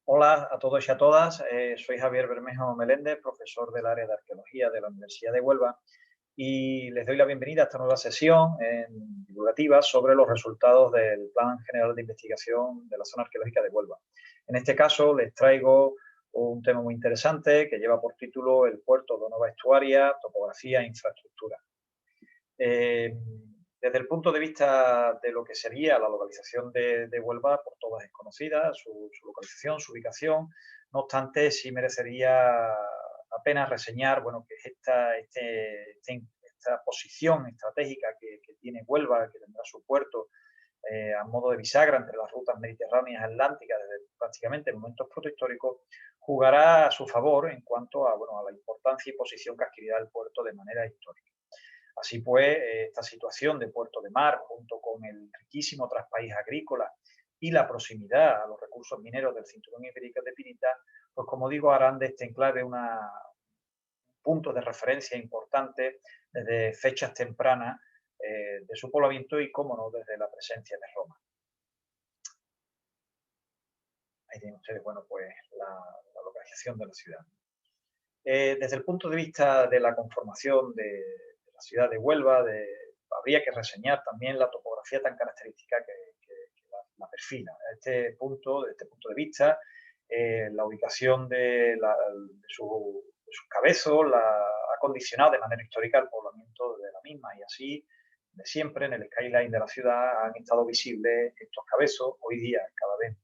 Hola a todos y a todas, soy Javier Bermejo Meléndez, profesor del área de Arqueología de la Universidad de Huelva, y les doy la bienvenida a esta nueva sesión divulgativa sobre los resultados del Plan General de Investigación de la Zona Arqueológica de Huelva. En este caso les traigo un tema muy interesante que lleva por título El puerto de Nueva Estuaria, topografía e infraestructura. Eh, Desde el punto de vista de lo que sería la localización de Huelva, por todas es conocida, su localización, su ubicación. No obstante, sí merecería apenas reseñar, bueno, que es esta posición estratégica que tiene Huelva, que tendrá su puerto a modo de bisagra entre las rutas mediterráneas y atlánticas desde prácticamente momentos protohistóricos, jugará a su favor en cuanto a, bueno, a la importancia y posición que adquirirá el puerto de manera histórica. Así pues, esta situación de puerto de mar, junto con el riquísimo traspaís agrícola y la proximidad a los recursos mineros del cinturón ibérico de Pirita, pues como digo, harán de este enclave un punto de referencia importante desde fechas tempranas de su poblamiento y, cómo no, desde la presencia de Roma. Ahí tienen ustedes, bueno, pues la localización de la ciudad. Desde el punto de vista de la conformación de la ciudad de Huelva, habría que reseñar también la topografía tan característica que la perfila. Desde este punto de vista, la ubicación de sus cabezos ha condicionado de manera histórica el poblamiento de la misma, y así de siempre en el skyline de la ciudad han estado visibles estos cabezos, hoy día cada vez,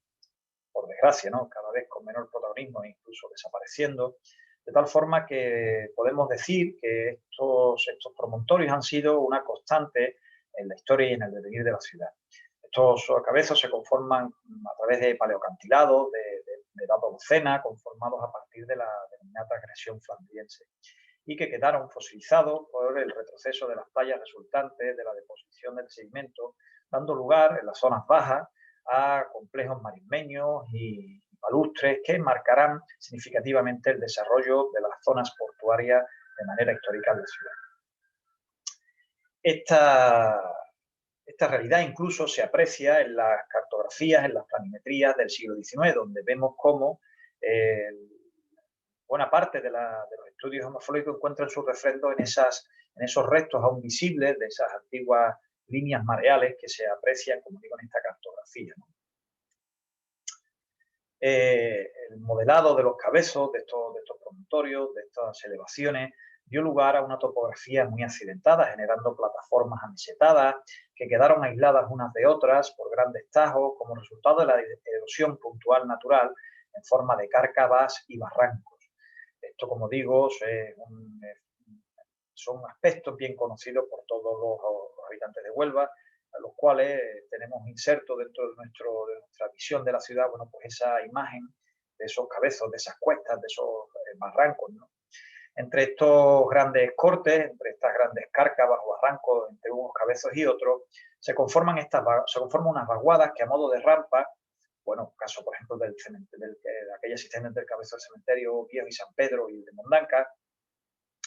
por desgracia, ¿no? Cada vez con menor protagonismo e incluso desapareciendo, de tal forma que podemos decir que estos promontorios han sido una constante en la historia y en el devenir de la ciudad. Estos cabezos se conforman a través de paleocantilados de edad holocena, conformados a partir de la denominada agresión flandriense, y que quedaron fosilizados por el retroceso de las playas resultantes de la deposición del sedimento, dando lugar en las zonas bajas a complejos marismeños y palustres que marcarán significativamente el desarrollo de las zonas portuarias de manera histórica de la ciudad. Esta realidad incluso se aprecia en las cartografías, en las planimetrías del siglo XIX, donde vemos cómo buena parte de los estudios geomorfológicos encuentran su refrendo en esos restos aún visibles de esas antiguas líneas mareales que se aprecian, como digo, en esta cartografía, ¿no? El modelado de los cabezos de estos promontorios, de estas elevaciones, dio lugar a una topografía muy accidentada, generando plataformas amesetadas que quedaron aisladas unas de otras por grandes tajos como resultado de la erosión puntual natural en forma de cárcavas y barrancos. Esto, como digo, son aspectos bien conocidos por todos los habitantes de Huelva, a los cuales tenemos inserto dentro de nuestra visión de la ciudad, bueno, pues esa imagen de esos cabezos, de esas cuestas, de esos barrancos, ¿no? Entre estos grandes cortes, entre estas grandes cárcavas o barrancos, entre unos cabezos y otros, se conforman unas vaguadas que, a modo de rampa, bueno, caso por ejemplo de aquella existente del cabezo del cementerio Viejo y San Pedro y el de Mondanca,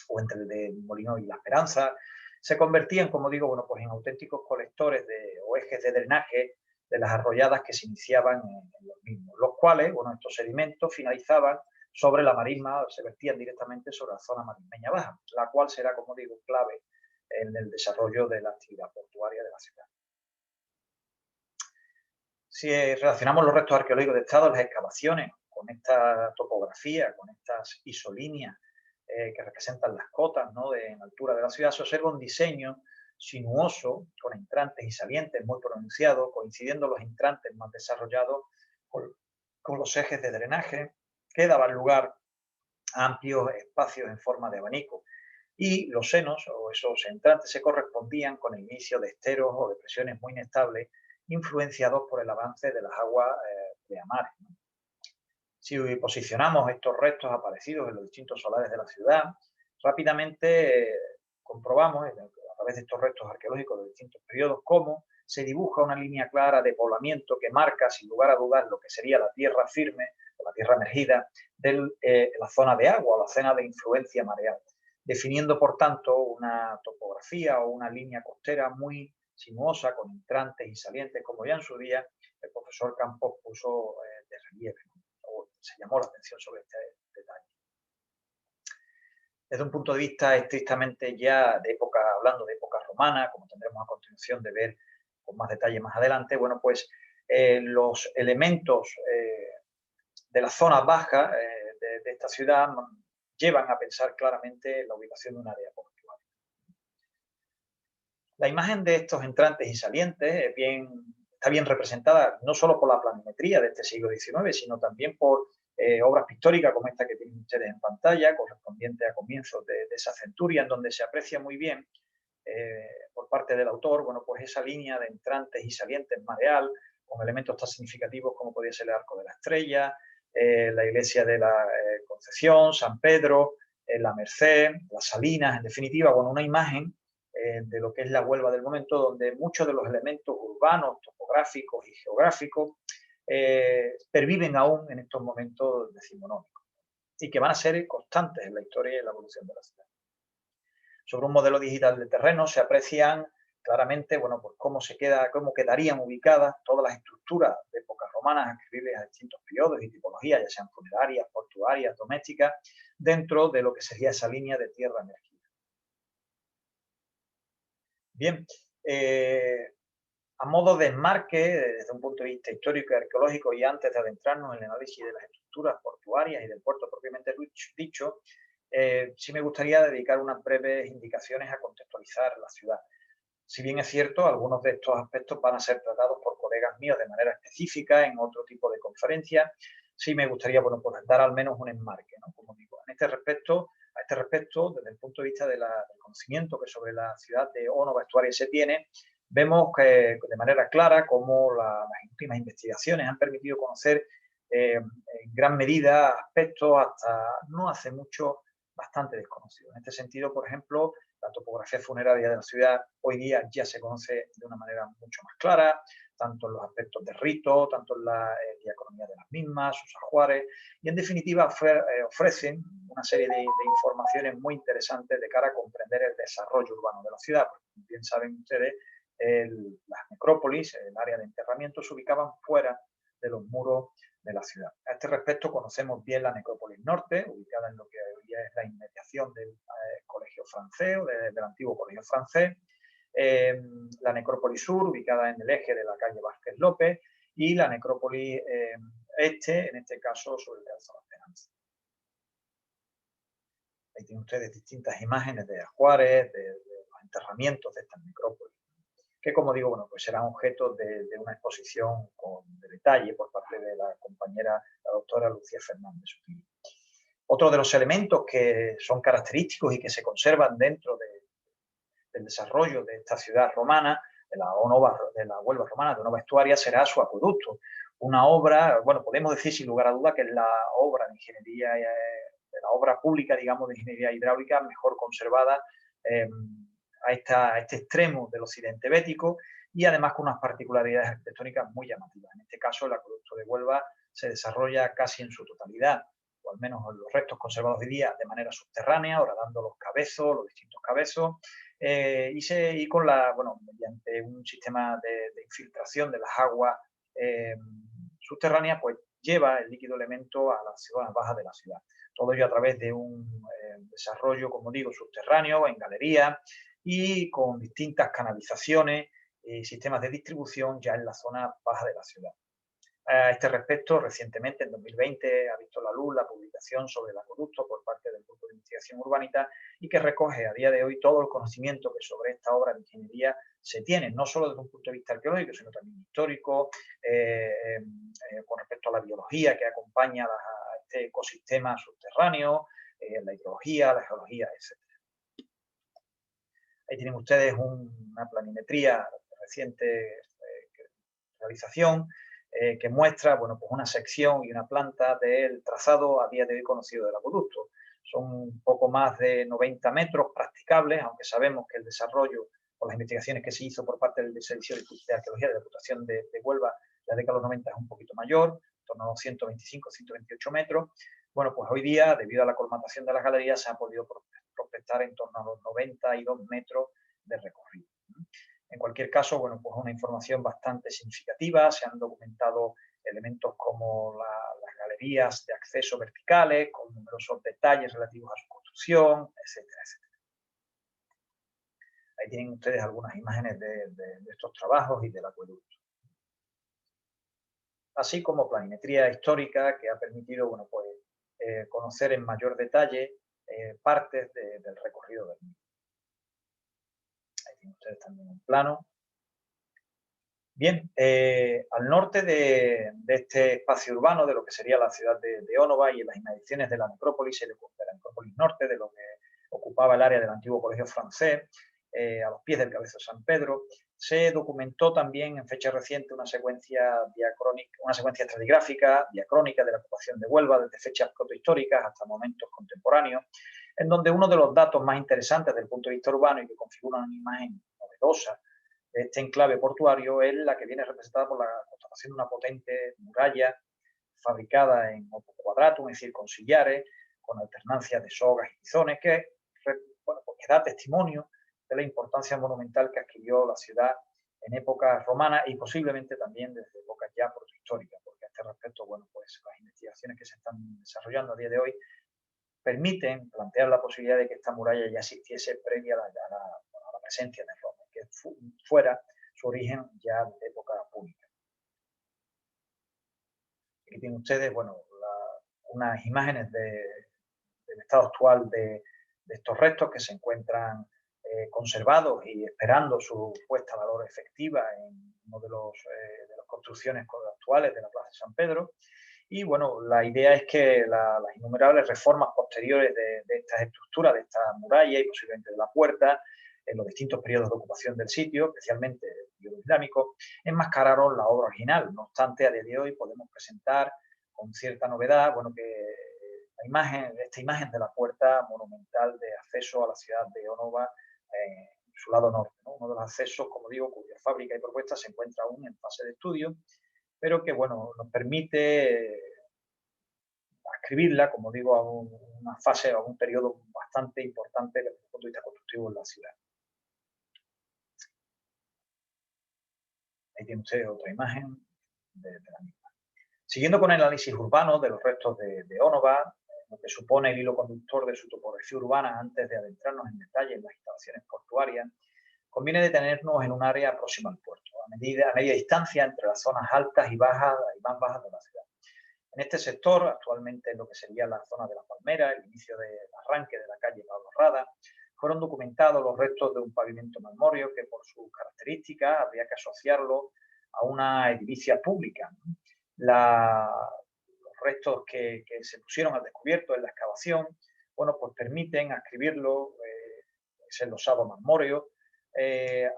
o entre el de Molino y La Esperanza, se convertían, como digo, bueno, pues en auténticos colectores o ejes de drenaje de las arrolladas que se iniciaban en los mismos, los cuales, bueno, estos sedimentos finalizaban sobre la marisma, se vertían directamente sobre la zona marismeña baja, la cual será, como digo, clave en el desarrollo de la actividad portuaria de la ciudad. Si relacionamos los restos arqueológicos de Estado, las excavaciones, con esta topografía, con estas isolíneas que representan las cotas, ¿no?, en altura de la ciudad, se observa un diseño sinuoso, con entrantes y salientes muy pronunciados, coincidiendo los entrantes más desarrollados con los ejes de drenaje, que daban lugar a amplios espacios en forma de abanico. Y los senos o esos entrantes se correspondían con el inicio de esteros o depresiones muy inestables, influenciados por el avance de las aguas pleamares, ¿no? Si posicionamos estos restos aparecidos en los distintos solares de la ciudad, rápidamente comprobamos, a través de estos restos arqueológicos de distintos periodos, cómo se dibuja una línea clara de poblamiento que marca, sin lugar a dudas, lo que sería la tierra firme o la tierra emergida de la zona de agua, la zona de influencia mareal, definiendo, por tanto, una topografía o una línea costera muy sinuosa, con entrantes y salientes, como ya en su día el profesor Campos puso de relieve, ¿no?, o se llamó la atención sobre este detalle. Desde un punto de vista estrictamente ya de época, hablando de época romana, como tendremos a continuación de ver con más detalle más adelante, bueno, pues los elementos de las zonas bajas de esta ciudad llevan a pensar claramente la ubicación de un área portuaria. La imagen de estos entrantes y salientes está bien representada no solo por la planimetría de este siglo XIX, sino también por obras pictóricas como esta que tienen ustedes en pantalla, correspondiente a comienzos de esa centuria, en donde se aprecia muy bien por parte del autor, bueno, pues esa línea de entrantes y salientes mareal, con elementos tan significativos como podía ser el Arco de la Estrella, la iglesia de la Concepción, San Pedro, la Merced, las Salinas, en definitiva, bueno, una imagen de lo que es la Huelva del momento, donde muchos de los elementos urbanos, topográficos y geográficos perviven aún en estos momentos decimonónicos y que van a ser constantes en la historia y en la evolución de la ciudad. Sobre un modelo digital de terreno se aprecian claramente, bueno, pues cómo quedarían ubicadas todas las estructuras de épocas romanas adscribibles a distintos periodos y tipologías, ya sean funerarias, portuarias, domésticas, dentro de lo que sería esa línea de tierra emergida. Bien, a modo de enmarque, desde un punto de vista histórico y arqueológico, y antes de adentrarnos en el análisis de las estructuras portuarias y del puerto propiamente dicho, sí me gustaría dedicar unas breves indicaciones a contextualizar la ciudad. Si bien es cierto, algunos de estos aspectos van a ser tratados por colegas míos de manera específica en otro tipo de conferencias, sí me gustaría, bueno, pues dar al menos un enmarque, ¿no? Como digo, a este respecto, desde el punto de vista del conocimiento que sobre la ciudad de Onova Estuaria se tiene, vemos que de manera clara cómo las últimas investigaciones han permitido conocer en gran medida aspectos hasta no hace mucho bastante desconocidos. En este sentido, por ejemplo, la topografía funeraria de la ciudad hoy día ya se conoce de una manera mucho más clara, tanto en los aspectos de rito, tanto en la diacronía de las mismas, sus ajuares, y en definitiva ofrecen una serie de informaciones muy interesantes de cara a comprender el desarrollo urbano de la ciudad. Porque, como bien saben ustedes, las necrópolis, el área de enterramiento, se ubicaban fuera de los muros de la ciudad. A este respecto conocemos bien la necrópolis norte, ubicada en lo que hoy día es la inmediación del colegio francés o del antiguo colegio francés, la necrópolis sur, ubicada en el eje de la calle Vázquez López, y la necrópolis este, en este caso, sobre el Calzado Esperanza. Ahí tienen ustedes distintas imágenes de ajuares, de los enterramientos de estas necrópolis, que, como digo, bueno, pues serán objeto de una exposición de detalle por parte de la compañera, la doctora Lucía Fernández Sutil. Otro de los elementos que son característicos y que se conservan dentro del desarrollo de esta ciudad romana, de la Huelva romana, de Onova Estuaria, será su acueducto. Una obra, bueno, podemos decir sin lugar a duda que es la obra de ingeniería, de la obra pública, digamos, de ingeniería hidráulica mejor conservada a este extremo del occidente bético, y además con unas particularidades arquitectónicas muy llamativas. En este caso, el acueducto de Huelva se desarrolla casi en su totalidad, o al menos los restos conservados hoy día, de manera subterránea, horadando los cabezos, los distintos cabezos, y con mediante un sistema de infiltración de las aguas subterráneas, pues lleva el líquido elemento a las zonas bajas de la ciudad. Todo ello a través de un desarrollo, como digo, subterráneo, en galerías, y con distintas canalizaciones y sistemas de distribución ya en la zona baja de la ciudad. A este respecto, recientemente, en 2020, ha visto la luz la publicación sobre el acueducto por parte del Grupo de Investigación Urbanita, y que recoge a día de hoy todo el conocimiento que sobre esta obra de ingeniería se tiene, no solo desde un punto de vista arqueológico, sino también histórico, con respecto a la biología que acompaña a este ecosistema subterráneo, la hidrología, la geología, etc. Ahí tienen ustedes una planimetría de reciente realización que muestra, bueno, pues una sección y una planta del trazado a día de hoy conocido del acueducto. Son un poco más de 90 metros practicables, aunque sabemos que el desarrollo, por las investigaciones que se hizo por parte del Servicio de Arqueología de la Diputación de Huelva, la década de los 90 es un poquito mayor, en torno a los 125, 128 metros. Bueno, pues hoy día, debido a la colmatación de las galerías, se ha podido prospectar en torno a los 92 metros de recorrido. En cualquier caso, bueno, pues una información bastante significativa. Se han documentado elementos como las galerías de acceso verticales con numerosos detalles relativos a su construcción, etcétera, etcétera. Ahí tienen ustedes algunas imágenes de estos trabajos y del acueducto. Así como planimetría histórica que ha permitido, bueno, pues, conocer en mayor detalle partes del recorrido del mismo. Ahí tienen ustedes también un plano. Bien, al norte de este espacio urbano, de lo que sería la ciudad de Ónova y en las inmediaciones de la necrópolis, de la necrópolis norte, de lo que ocupaba el área del antiguo colegio francés, a los pies del Cabezo de San Pedro, se documentó también en fecha reciente una secuencia estratigráfica, diacrónica de la ocupación de Huelva desde fechas protohistóricas hasta momentos contemporáneos, en donde uno de los datos más interesantes desde el punto de vista urbano y que configura una imagen novedosa de este enclave portuario es la que viene representada por la constatación de una potente muralla fabricada en opus quadratum, es decir, con sillares, con alternancia de sogas y tizones, que, bueno, pues que da testimonio de la importancia monumental que adquirió la ciudad en época romana y posiblemente también desde épocas ya protohistóricas, porque a este respecto, bueno, pues las investigaciones que se están desarrollando a día de hoy permiten plantear la posibilidad de que esta muralla ya existiese previa a la presencia de Roma, que fuera su origen ya de época púnica. Aquí tienen ustedes, bueno, unas imágenes del estado actual de estos restos que se encuentran conservados y esperando su puesta a valor efectiva en uno de las construcciones actuales de la Plaza de San Pedro. Y bueno, la idea es que las innumerables reformas posteriores de estas estructuras, de esta muralla y posiblemente de la puerta, en los distintos periodos de ocupación del sitio, especialmente el periodo islámico, enmascararon la obra original. No obstante, a día de hoy podemos presentar con cierta novedad, bueno, que esta imagen de la puerta monumental de acceso a la ciudad de Ónova, en su lado norte, ¿no? Uno de los accesos, como digo, cuya fábrica y propuesta se encuentra aún en fase de estudio, pero que, bueno, nos permite ascribirla, como digo, a una fase, a un periodo bastante importante desde el punto de vista constructivo en la ciudad. Ahí tiene usted otra imagen de la misma. Siguiendo con el análisis urbano de los restos de Ónova, lo que supone el hilo conductor de su topografía urbana antes de adentrarnos en detalle en las instalaciones portuarias, conviene detenernos en un área próxima al puerto, a media distancia entre las zonas altas y más bajas de la ciudad. En este sector, actualmente en lo que sería la zona de la Palmera, el inicio del arranque de la calle Pablo Rada, fueron documentados los restos de un pavimento marmóreo que por sus características habría que asociarlo a una edilicia pública. Los restos que se pusieron al descubierto en la excavación, bueno, pues permiten ascribirlo, ese enlosado marmóreo,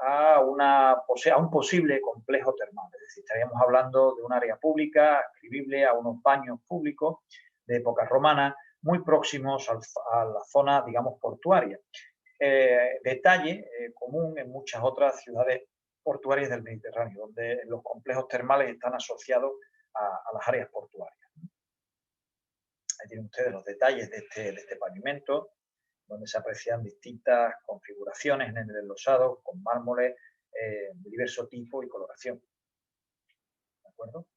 a un posible complejo termal. Es decir, estaríamos hablando de un área pública ascribible a unos baños públicos de época romana muy próximos a la zona, digamos, portuaria. Detalle común en muchas otras ciudades portuarias del Mediterráneo, donde los complejos termales están asociados a las áreas portuarias. Ahí tienen ustedes los detalles de este pavimento, donde se aprecian distintas configuraciones en el enlosado con mármoles de diverso tipo y coloración. ¿De acuerdo?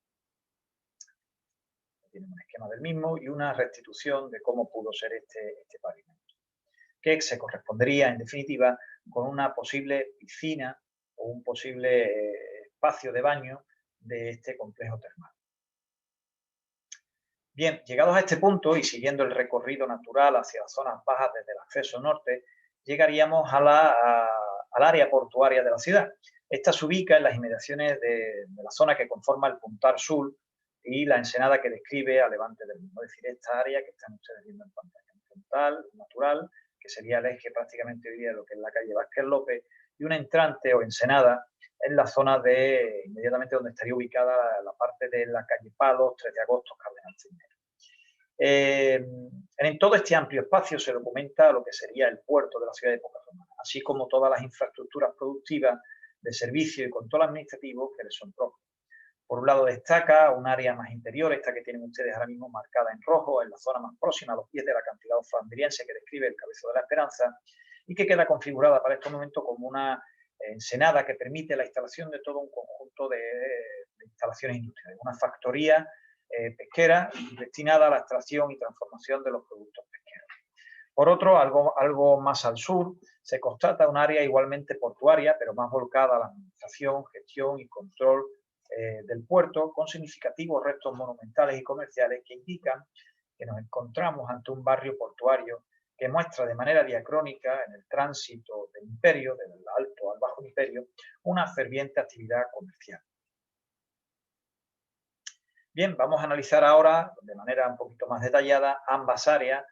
Tienen un esquema del mismo y una restitución de cómo pudo ser este pavimento, que se correspondería, en definitiva, con una posible piscina o un posible espacio de baño de este complejo termal. Bien, llegados a este punto y siguiendo el recorrido natural hacia las zonas bajas desde el acceso norte, llegaríamos al área portuaria de la ciudad. Esta se ubica en las inmediaciones de la zona que conforma el Puntal Sur y la ensenada que describe a levante del mismo. Es decir, esta área que están ustedes viendo en pantalla, un puntal natural, que sería el eje prácticamente hoy día de lo que es la calle Vázquez López, y una entrante o ensenada en la zona de inmediatamente donde estaría ubicada la parte de la calle Palos, 3 de agosto, Cardenal Cisneros. En todo este amplio espacio se documenta lo que sería el puerto de la ciudad de época romana, así como todas las infraestructuras productivas de servicio y control administrativo que les son propios. Por un lado destaca un área más interior, esta que tienen ustedes ahora mismo marcada en rojo, en la zona más próxima a los pies del acantilado flandriense que describe el Cabezo de la Esperanza y que queda configurada para este momento como una ensenada que permite la instalación de todo un conjunto de instalaciones industriales, una factoría pesquera destinada a la extracción y transformación de los productos pesqueros. Por otro, algo más al sur, se constata un área igualmente portuaria, pero más volcada a la administración, gestión y control del puerto, con significativos restos monumentales y comerciales que indican que nos encontramos ante un barrio portuario que muestra de manera diacrónica en el tránsito del imperio, del alto al bajo imperio, una ferviente actividad comercial. Bien, vamos a analizar ahora de manera un poquito más detallada ambas áreas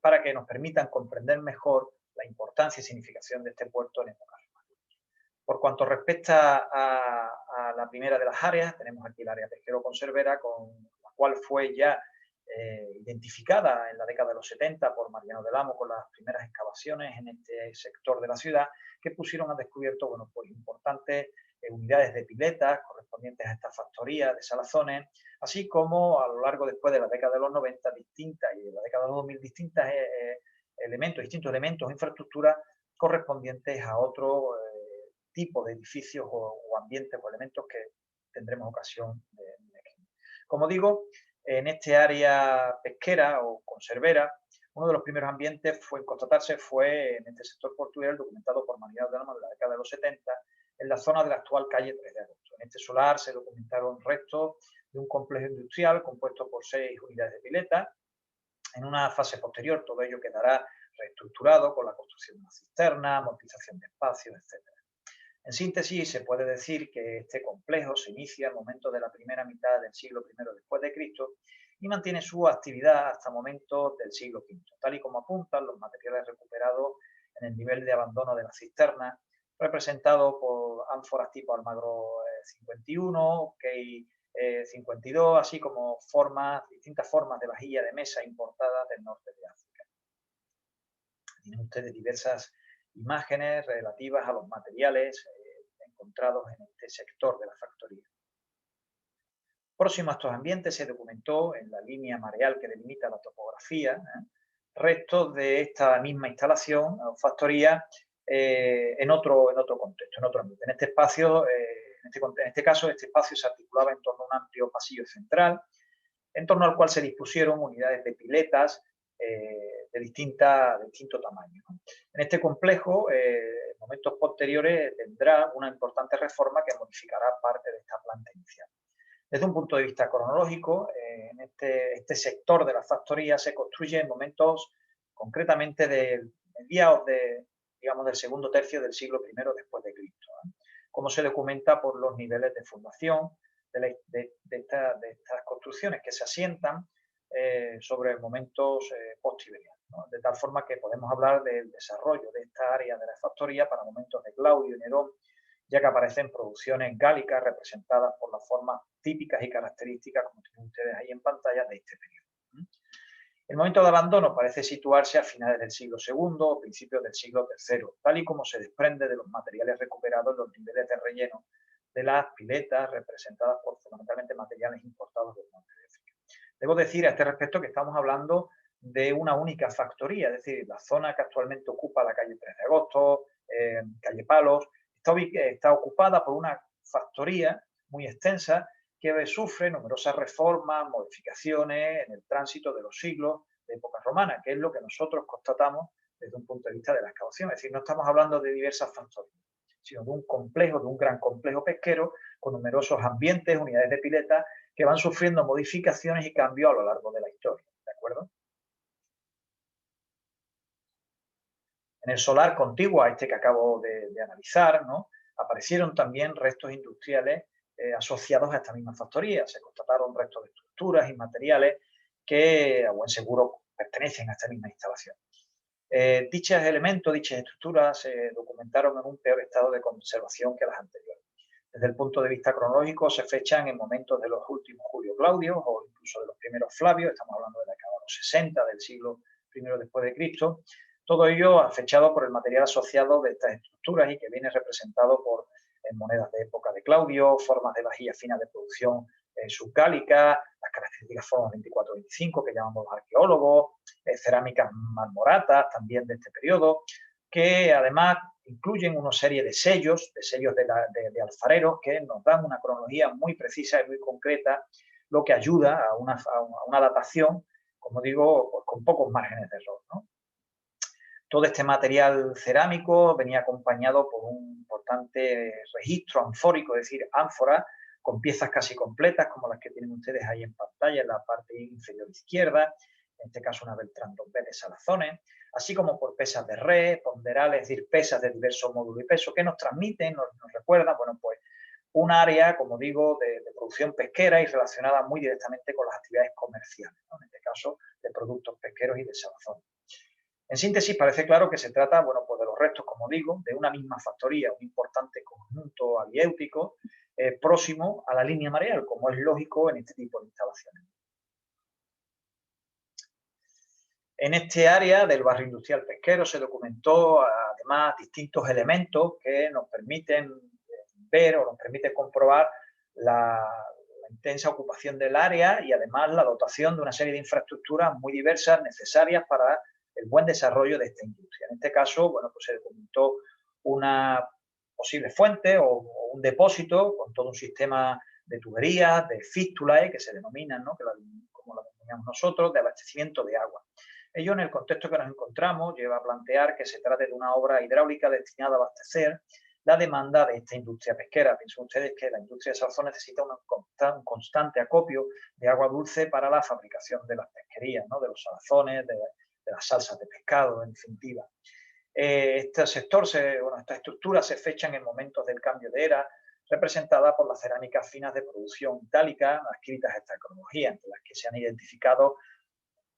para que nos permitan comprender mejor la importancia y significación de este puerto en época romana. Por cuanto respecta a la primera de las áreas, tenemos aquí el área pesquero-conservera, con la cual fue ya identificada en la década de los 70 por Mariano del Amo con las primeras excavaciones en este sector de la ciudad, que pusieron al descubierto pues importantes unidades de piletas correspondientes a esta factoría de salazones, así como a lo largo después de la década de los 90 distintas y de la década de los 2000 distintos elementos, infraestructuras correspondientes a otro tipo de edificios o ambientes o elementos que tendremos ocasión de ver. Como digo, en este área pesquera o conservera, uno de los primeros ambientes en constatarse fue en este sector portuario, documentado por Mariano del Amo en la década de los 70, en la zona de la actual calle 3 de Agosto. En este solar se documentaron restos de un complejo industrial compuesto por 6 unidades de pileta. En una fase posterior todo ello quedará reestructurado con la construcción de una cisterna, amortización de espacios, etc. En síntesis, se puede decir que este complejo se inicia al momento de la primera mitad del siglo I después de Cristo y mantiene su actividad hasta momentos del siglo V, tal y como apuntan los materiales recuperados en el nivel de abandono de la cisterna, representado por ánforas tipo Almagro 51, Key 52, así como distintas formas de vajilla de mesa importadas del norte de África. Tienen ustedes diversas imágenes relativas a los materiales encontrados en este sector de la factoría. Próximo a estos ambientes se documentó en la línea mareal que delimita la topografía restos de esta misma instalación o factoría en otro contexto, en otro ambiente. En este espacio, en este caso, este espacio se articulaba en torno a un amplio pasillo central, en torno al cual se dispusieron unidades de piletas de distinto tamaño. En este complejo, en momentos posteriores, tendrá una importante reforma que modificará parte de esta planta inicial. Desde un punto de vista cronológico, en este sector de la factoría se construye en momentos concretamente del segundo tercio del siglo I después de Cristo, como se documenta por los niveles de fundación de estas construcciones que se asientan sobre momentos posteriores, ¿no? De tal forma que podemos hablar del desarrollo de esta área de la factoría para momentos de Claudio y Nerón, ya que aparecen producciones gálicas representadas por las formas típicas y características, como tienen ustedes ahí en pantalla, de este periodo. El momento de abandono parece situarse a finales del siglo II o principios del siglo III, tal y como se desprende de los materiales recuperados en los niveles de relleno de las piletas, representadas por fundamentalmente materiales importados del norte de África. Debo decir a este respecto que estamos hablando de una única factoría, es decir, la zona que actualmente ocupa la calle 3 de Agosto, calle Palos, está ocupada por una factoría muy extensa que sufre numerosas reformas, modificaciones en el tránsito de los siglos de época romana, que es lo que nosotros constatamos desde un punto de vista de la excavación. Es decir, no estamos hablando de diversas factorías, sino de un gran complejo pesquero con numerosos ambientes, unidades de pileta, que van sufriendo modificaciones y cambios a lo largo de la historia, ¿de acuerdo? En el solar contiguo a este que acabo de analizar, ¿no?, aparecieron también restos industriales asociados a esta misma factoría. Se constataron restos de estructuras y materiales que, a buen seguro, pertenecen a esta misma instalación. Dichos elementos, dichas estructuras se documentaron en un peor estado de conservación que las anteriores. Desde el punto de vista cronológico, se fechan en momentos de los últimos Julio Claudio o incluso de los primeros Flavio, estamos hablando de la década de los 60 del siglo I después de Cristo. Todo ello fechado por el material asociado de estas estructuras y que viene representado por monedas de época de Claudio, formas de vajilla fina de producción subgálica, las características formas 24-25 que llamamos los arqueólogos, cerámicas marmoratas también de este periodo, que además incluyen una serie de sellos de alfareros que nos dan una cronología muy precisa y muy concreta lo que ayuda a una datación, como digo, pues con pocos márgenes de error, ¿no? Todo este material cerámico venía acompañado por un importante registro anfórico, es decir, ánforas con piezas casi completas, como las que tienen ustedes ahí en pantalla, en la parte inferior izquierda, en este caso una Beltrán 2B de Salazones, así como por pesas de red, ponderales, es decir, pesas de diversos módulos y peso que nos transmiten, nos recuerdan, bueno, pues un área, como digo, de producción pesquera y relacionada muy directamente con las actividades comerciales, ¿no? En este caso, de productos pesqueros y de salazones. En síntesis, parece claro que se trata, bueno, pues de los restos, como digo, de una misma factoría, un importante conjunto aliéutico próximo a la línea mareal, como es lógico en este tipo de instalaciones. En este área del barrio industrial pesquero se documentó además distintos elementos que nos permiten ver o nos permiten comprobar la intensa ocupación del área y además la dotación de una serie de infraestructuras muy diversas necesarias para el buen desarrollo de esta industria. En este caso, bueno, pues se documentó una posible fuente o un depósito con todo un sistema de tuberías, de fístulas, que se denominan, ¿no? Como la denominamos nosotros, de abastecimiento de agua. Ello, en el contexto que nos encontramos, lleva a plantear que se trate de una obra hidráulica destinada a abastecer la demanda de esta industria pesquera. Piensen ustedes que la industria de salazón necesita un constante acopio de agua dulce para la fabricación de las pesquerías, ¿no? De los salazones, de las salsas de pescado, en definitiva. Este sector, esta estructura se fecha en momentos del cambio de era, representada por las cerámicas finas de producción itálica adscritas a esta cronología, entre las que se han identificado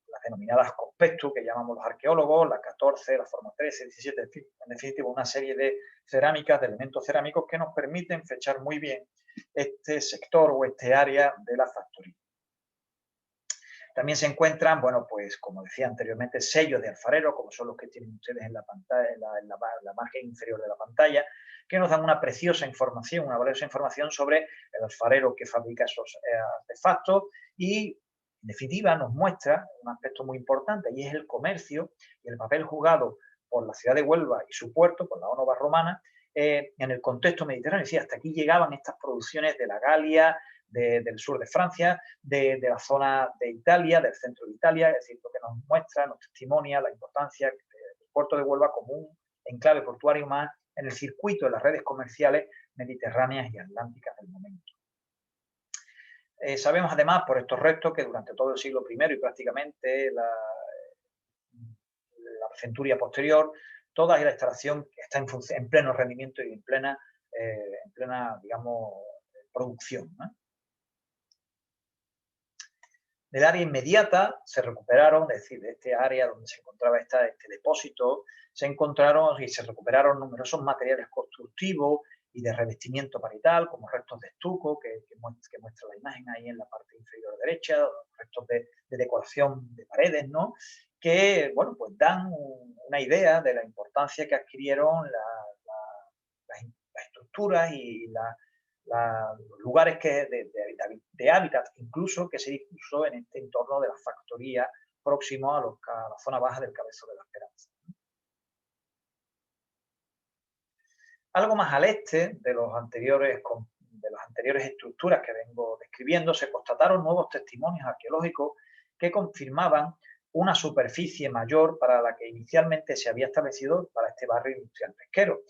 las denominadas Conspectus, que llamamos los arqueólogos, la 14, la forma 13, 17, en definitiva una serie de cerámicas, de elementos cerámicos que nos permiten fechar muy bien este sector o este área de la factoría. También se encuentran, bueno, pues como decía anteriormente, sellos de alfarero, como son los que tienen ustedes en la pantalla, en la margen inferior de la pantalla, que nos dan una preciosa información, una valiosa información sobre el alfarero que fabrica esos artefactos y, en definitiva, nos muestra un aspecto muy importante y es el comercio y el papel jugado por la ciudad de Huelva y su puerto, por la Onova romana, en el contexto mediterráneo. Es decir, hasta aquí llegaban estas producciones de la Galia, del sur de Francia, de la zona de Italia, del centro de Italia, es decir, lo que nos muestra, nos testimonia la importancia del puerto de Huelva como un enclave portuario más en el circuito de las redes comerciales mediterráneas y atlánticas del momento. Sabemos además por estos restos que durante todo el siglo I y prácticamente la centuria posterior, toda la instalación está en pleno rendimiento y en plena digamos, producción, ¿no? Del área inmediata se recuperaron, es decir, de este área donde se encontraba este depósito, se encontraron y se recuperaron numerosos materiales constructivos y de revestimiento parietal, como restos de estuco, que muestra la imagen ahí en la parte inferior derecha, restos de decoración de paredes, ¿no? Que, bueno, pues dan una idea de la importancia que adquirieron las estructuras y los lugares de hábitat incluso que se dispuso en este entorno de la factoría próximo a la zona baja del Cabezo de la Esperanza. Algo más al este de las anteriores estructuras que vengo describiendo, se constataron nuevos testimonios arqueológicos que confirmaban una superficie mayor para la que inicialmente se había establecido para este barrio industrial pesquero.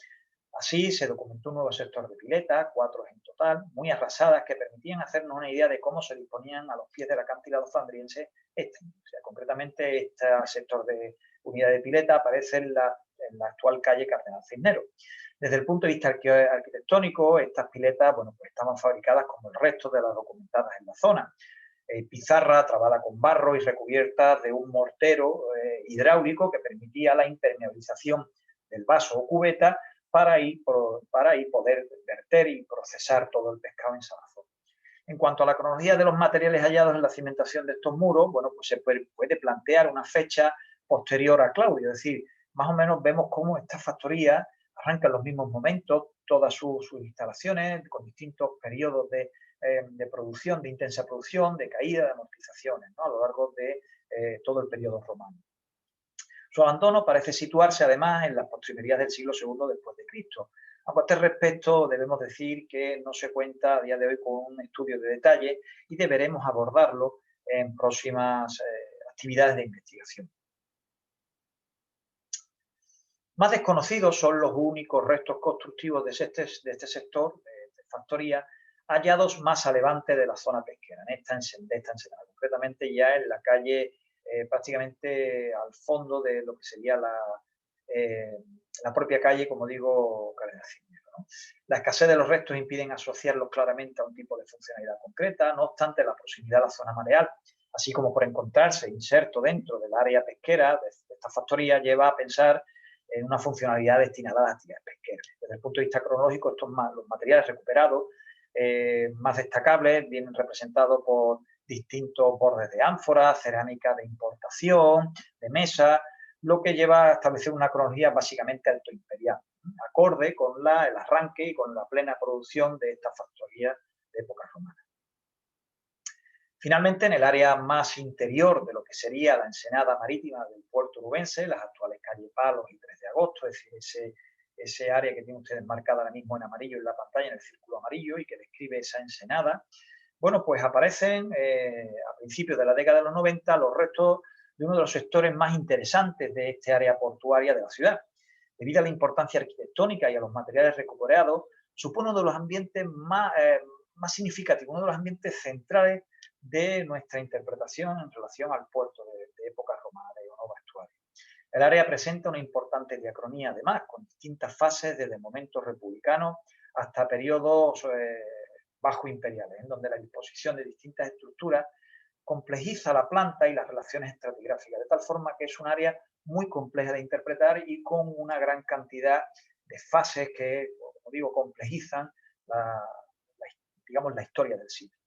Así se documentó un nuevo sector de piletas, 4 en total, muy arrasadas, que permitían hacernos una idea de cómo se disponían a los pies del acantilado flandriense esta industria. Concretamente, este sector de unidad de pileta aparece en la actual calle Cardenal Cisneros. Desde el punto de vista arquitectónico, estas piletas, bueno, pues estaban fabricadas como el resto de las documentadas en la zona. Pizarra trabada con barro y recubierta de un mortero hidráulico que permitía la impermeabilización del vaso o cubeta para ahí poder verter y procesar todo el pescado en salazón. En cuanto a la cronología de los materiales hallados en la cimentación de estos muros, bueno, pues se puede plantear una fecha posterior a Claudio, es decir, más o menos vemos cómo esta factoría arranca en los mismos momentos, todas sus instalaciones, con distintos periodos de producción, de intensa producción, de caída, de amortizaciones, ¿no? A lo largo de todo el periodo romano. Su abandono parece situarse además en las postrimerías del siglo II después de Cristo, A este respecto, debemos decir que no se cuenta a día de hoy con un estudio de detalle y deberemos abordarlo en próximas actividades de investigación. Más desconocidos son los únicos restos constructivos de este sector, de factoría, hallados más a levante de la zona pesquera, de esta ensenada, concretamente ya en la calle, prácticamente al fondo de lo que sería la propia calle, como digo, Cardenal-Cisneros, ¿no? La escasez de los restos impiden asociarlos claramente a un tipo de funcionalidad concreta, no obstante, la proximidad a la zona mareal, así como por encontrarse inserto dentro del área pesquera de esta factoría, lleva a pensar en una funcionalidad destinada a las actividades pesqueras. Desde el punto de vista cronológico, los materiales recuperados más destacables vienen representados por distintos bordes de ánfora, cerámica de importación, de mesa, lo que lleva a establecer una cronología básicamente altoimperial, acorde con el arranque y con la plena producción de esta factoría de época romana. Finalmente, en el área más interior de lo que sería la ensenada marítima del puerto onubense, las actuales calles Palos y 3 de agosto, es decir, ese área que tienen ustedes marcada ahora mismo en amarillo en la pantalla, en el círculo amarillo, y que describe esa ensenada, bueno, pues aparecen a principios de la década de los 90 los restos de uno de los sectores más interesantes de este área portuaria de la ciudad. Debido a la importancia arquitectónica y a los materiales recuperados, supone uno de los ambientes más significativos, uno de los ambientes centrales de nuestra interpretación en relación al puerto de época romana, de Onova Estuario. El área presenta una importante diacronía, además, con distintas fases desde momentos republicanos hasta periodos bajo imperiales, en donde la disposición de distintas estructuras complejiza la planta y las relaciones estratigráficas, de tal forma que es un área muy compleja de interpretar y con una gran cantidad de fases que, como digo, complejizan digamos, la historia del sitio.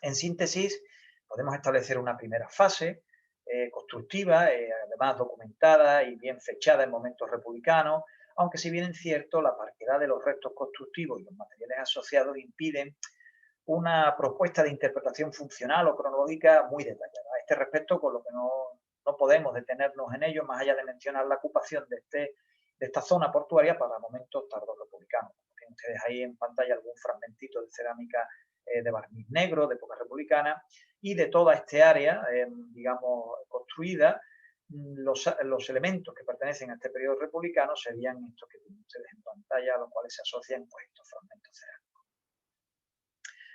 En síntesis, podemos establecer una primera fase constructiva, además documentada y bien fechada en momentos republicanos, aunque si bien es cierto, la parquedad de los restos constructivos y los materiales asociados impiden una propuesta de interpretación funcional o cronológica muy detallada. A este respecto, con lo que no podemos detenernos en ello, más allá de mencionar la ocupación de esta zona portuaria para momentos tardos republicanos. Tienen ustedes ahí en pantalla algún fragmentito de cerámica de barniz negro, de época republicana, y de toda este área, digamos, construida, los elementos que pertenecen a este periodo republicano serían estos que tienen ustedes en pantalla, a los cuales se asocian pues, estos fragmentos cerámicos.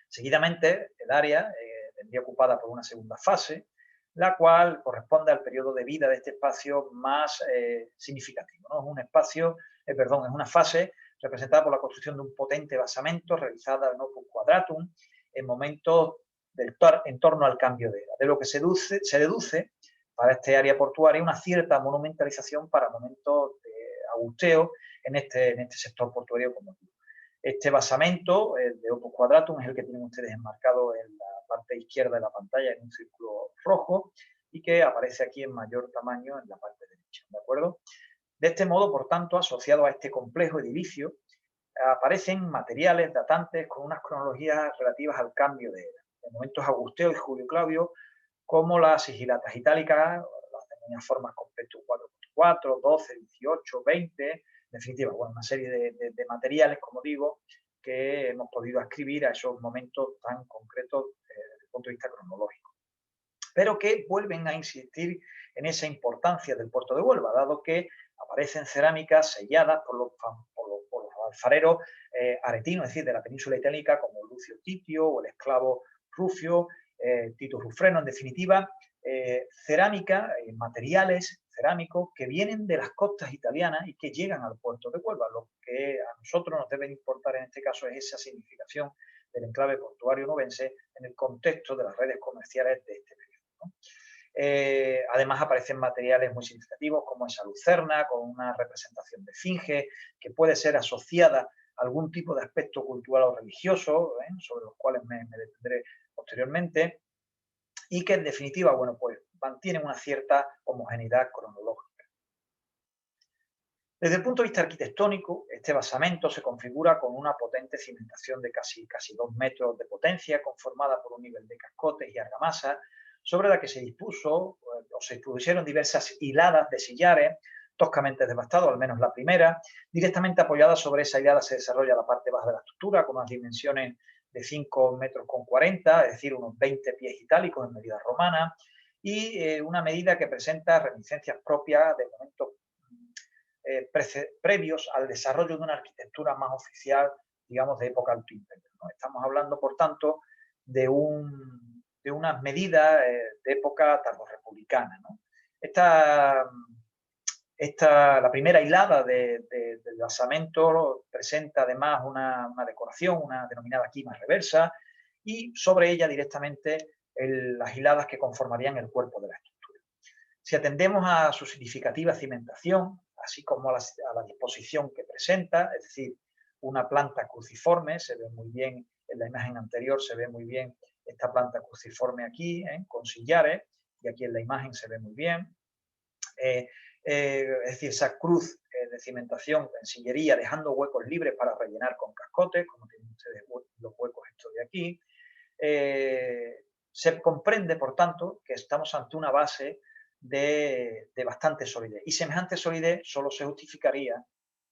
Seguidamente, el área vendría ocupada por una segunda fase, la cual corresponde al periodo de vida de este espacio más significativo, ¿no? Es un espacio, es una fase representada por la construcción de un potente basamento realizada en opus quadratum en momentos en torno al cambio de era, de lo que se deduce para este área portuaria una cierta monumentalización para momentos de agusteo en este sector portuario como digo. Este basamento, el de opus quadratum, es el que tienen ustedes enmarcado en la parte izquierda de la pantalla en un círculo rojo y que aparece aquí en mayor tamaño en la parte derecha, ¿de acuerdo? De este modo, por tanto, asociado a este complejo edilicio, aparecen materiales datantes con unas cronologías relativas al cambio de era. En momentos Agusteo y Julio Claudio, como las sigilatas itálicas, las denominan formas con peto 4x4, 12, 18, 20, en definitiva, bueno, una serie de materiales, como digo, que hemos podido ascribir a esos momentos tan concretos desde el punto de vista cronológico, pero que vuelven a insistir en esa importancia del puerto de Huelva, dado que aparecen cerámicas selladas por los alfareros aretinos, es decir, de la península itálica, como Lucio Titio o el esclavo Rufio, Tito Rufreno, en definitiva, cerámica, materiales cerámicos que vienen de las costas italianas y que llegan al puerto de Huelva. Lo que a nosotros nos debe importar en este caso es esa significación del enclave portuario onubense en el contexto de las redes comerciales de este periodo, ¿no? Además aparecen materiales muy significativos como esa lucerna con una representación de esfinge que puede ser asociada a algún tipo de aspecto cultural o religioso, sobre los cuales me detendré posteriormente, y que en definitiva, bueno, pues mantienen una cierta homogeneidad cronológica. Desde el punto de vista arquitectónico, este basamento se configura con una potente cimentación de casi 2 metros de potencia, conformada por un nivel de cascotes y argamasa, sobre la que se dispusieron diversas hiladas de sillares, toscamente devastado, al menos la primera. Directamente apoyada sobre esa hilada se desarrolla la parte baja de la estructura con unas dimensiones de 5 metros con 40, es decir, unos 20 pies itálicos en medida romana, y una medida que presenta reminiscencias propias de momentos previos al desarrollo de una arquitectura más oficial, digamos, de época alto imperio, ¿no? Estamos hablando, por tanto, de unas medidas de época tardorrepublicana, ¿no? La primera hilada del basamento presenta además una decoración, una denominada quima reversa, y sobre ella directamente las hiladas que conformarían el cuerpo de la estructura. Si atendemos a su significativa cimentación, así como a la disposición que presenta, es decir, una planta cruciforme, se ve muy bien en la imagen anterior, se ve muy bien esta planta cruciforme aquí, con sillares, y aquí en la imagen se ve muy bien. Es decir, esa cruz de cimentación en sillería, dejando huecos libres para rellenar con cascotes, como tienen ustedes los huecos estos de aquí. Se comprende, por tanto, que estamos ante una base de bastante solidez. Y semejante solidez solo se justificaría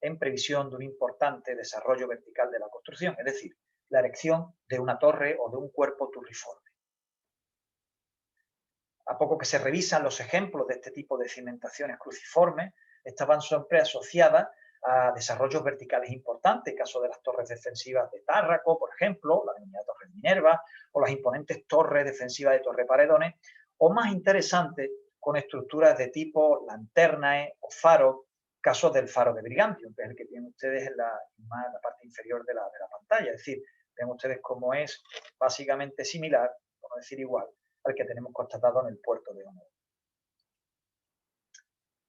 en previsión de un importante desarrollo vertical de la construcción, es decir, la erección de una torre o de un cuerpo turriforme. A poco que se revisan los ejemplos de este tipo de cimentaciones cruciformes, estas van siempre asociadas a desarrollos verticales importantes, caso de las torres defensivas de Tárraco, por ejemplo, la denominada Torre de Minerva, o las imponentes torres defensivas de Torre Paredones, o más interesantes, con estructuras de tipo lanternae o faro, caso del faro de Brigantium, que es el que tienen ustedes en la parte inferior de la pantalla. Es decir, ven ustedes cómo es básicamente similar, por no decir igual, al que tenemos constatado en el puerto de Onova.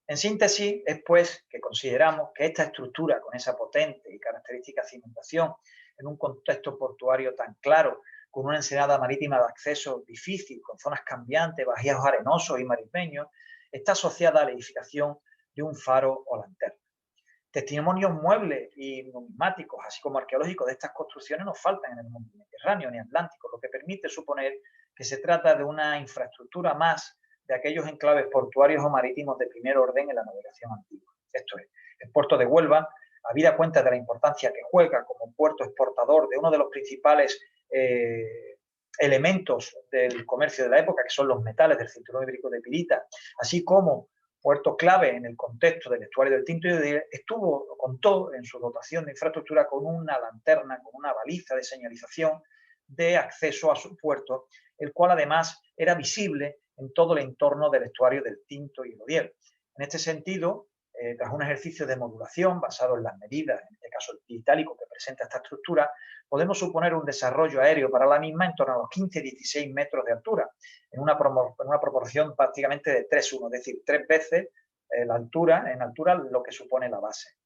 En síntesis, es pues que consideramos que esta estructura, con esa potente y característica cimentación, en un contexto portuario tan claro, con una ensenada marítima de acceso difícil, con zonas cambiantes, bajíos arenosos y marismeños, está asociada a la edificación de un faro o lanterna. Testimonios muebles y numismáticos, así como arqueológicos de estas construcciones, no faltan en el mundo mediterráneo ni atlántico, lo que permite suponer que se trata de una infraestructura más de aquellos enclaves portuarios o marítimos de primer orden en la navegación antigua. Esto es, el puerto de Huelva, habida cuenta de la importancia que juega como puerto exportador de uno de los principales elementos del comercio de la época, que son los metales del cinturón hídrico de Pirita, así como puerto clave en el contexto del estuario del Tinto, contó en su dotación de infraestructura con una lanterna, con una baliza de señalización de acceso a su puerto, el cual además era visible en todo el entorno del estuario del Tinto y el Odier. En este sentido, tras un ejercicio de modulación basado en las medidas, en este caso el pie itálico que presenta esta estructura, podemos suponer un desarrollo aéreo para la misma en torno a los 15-16 metros de altura, en una proporción prácticamente de 3:1, es decir, 3 veces en altura lo que supone la base.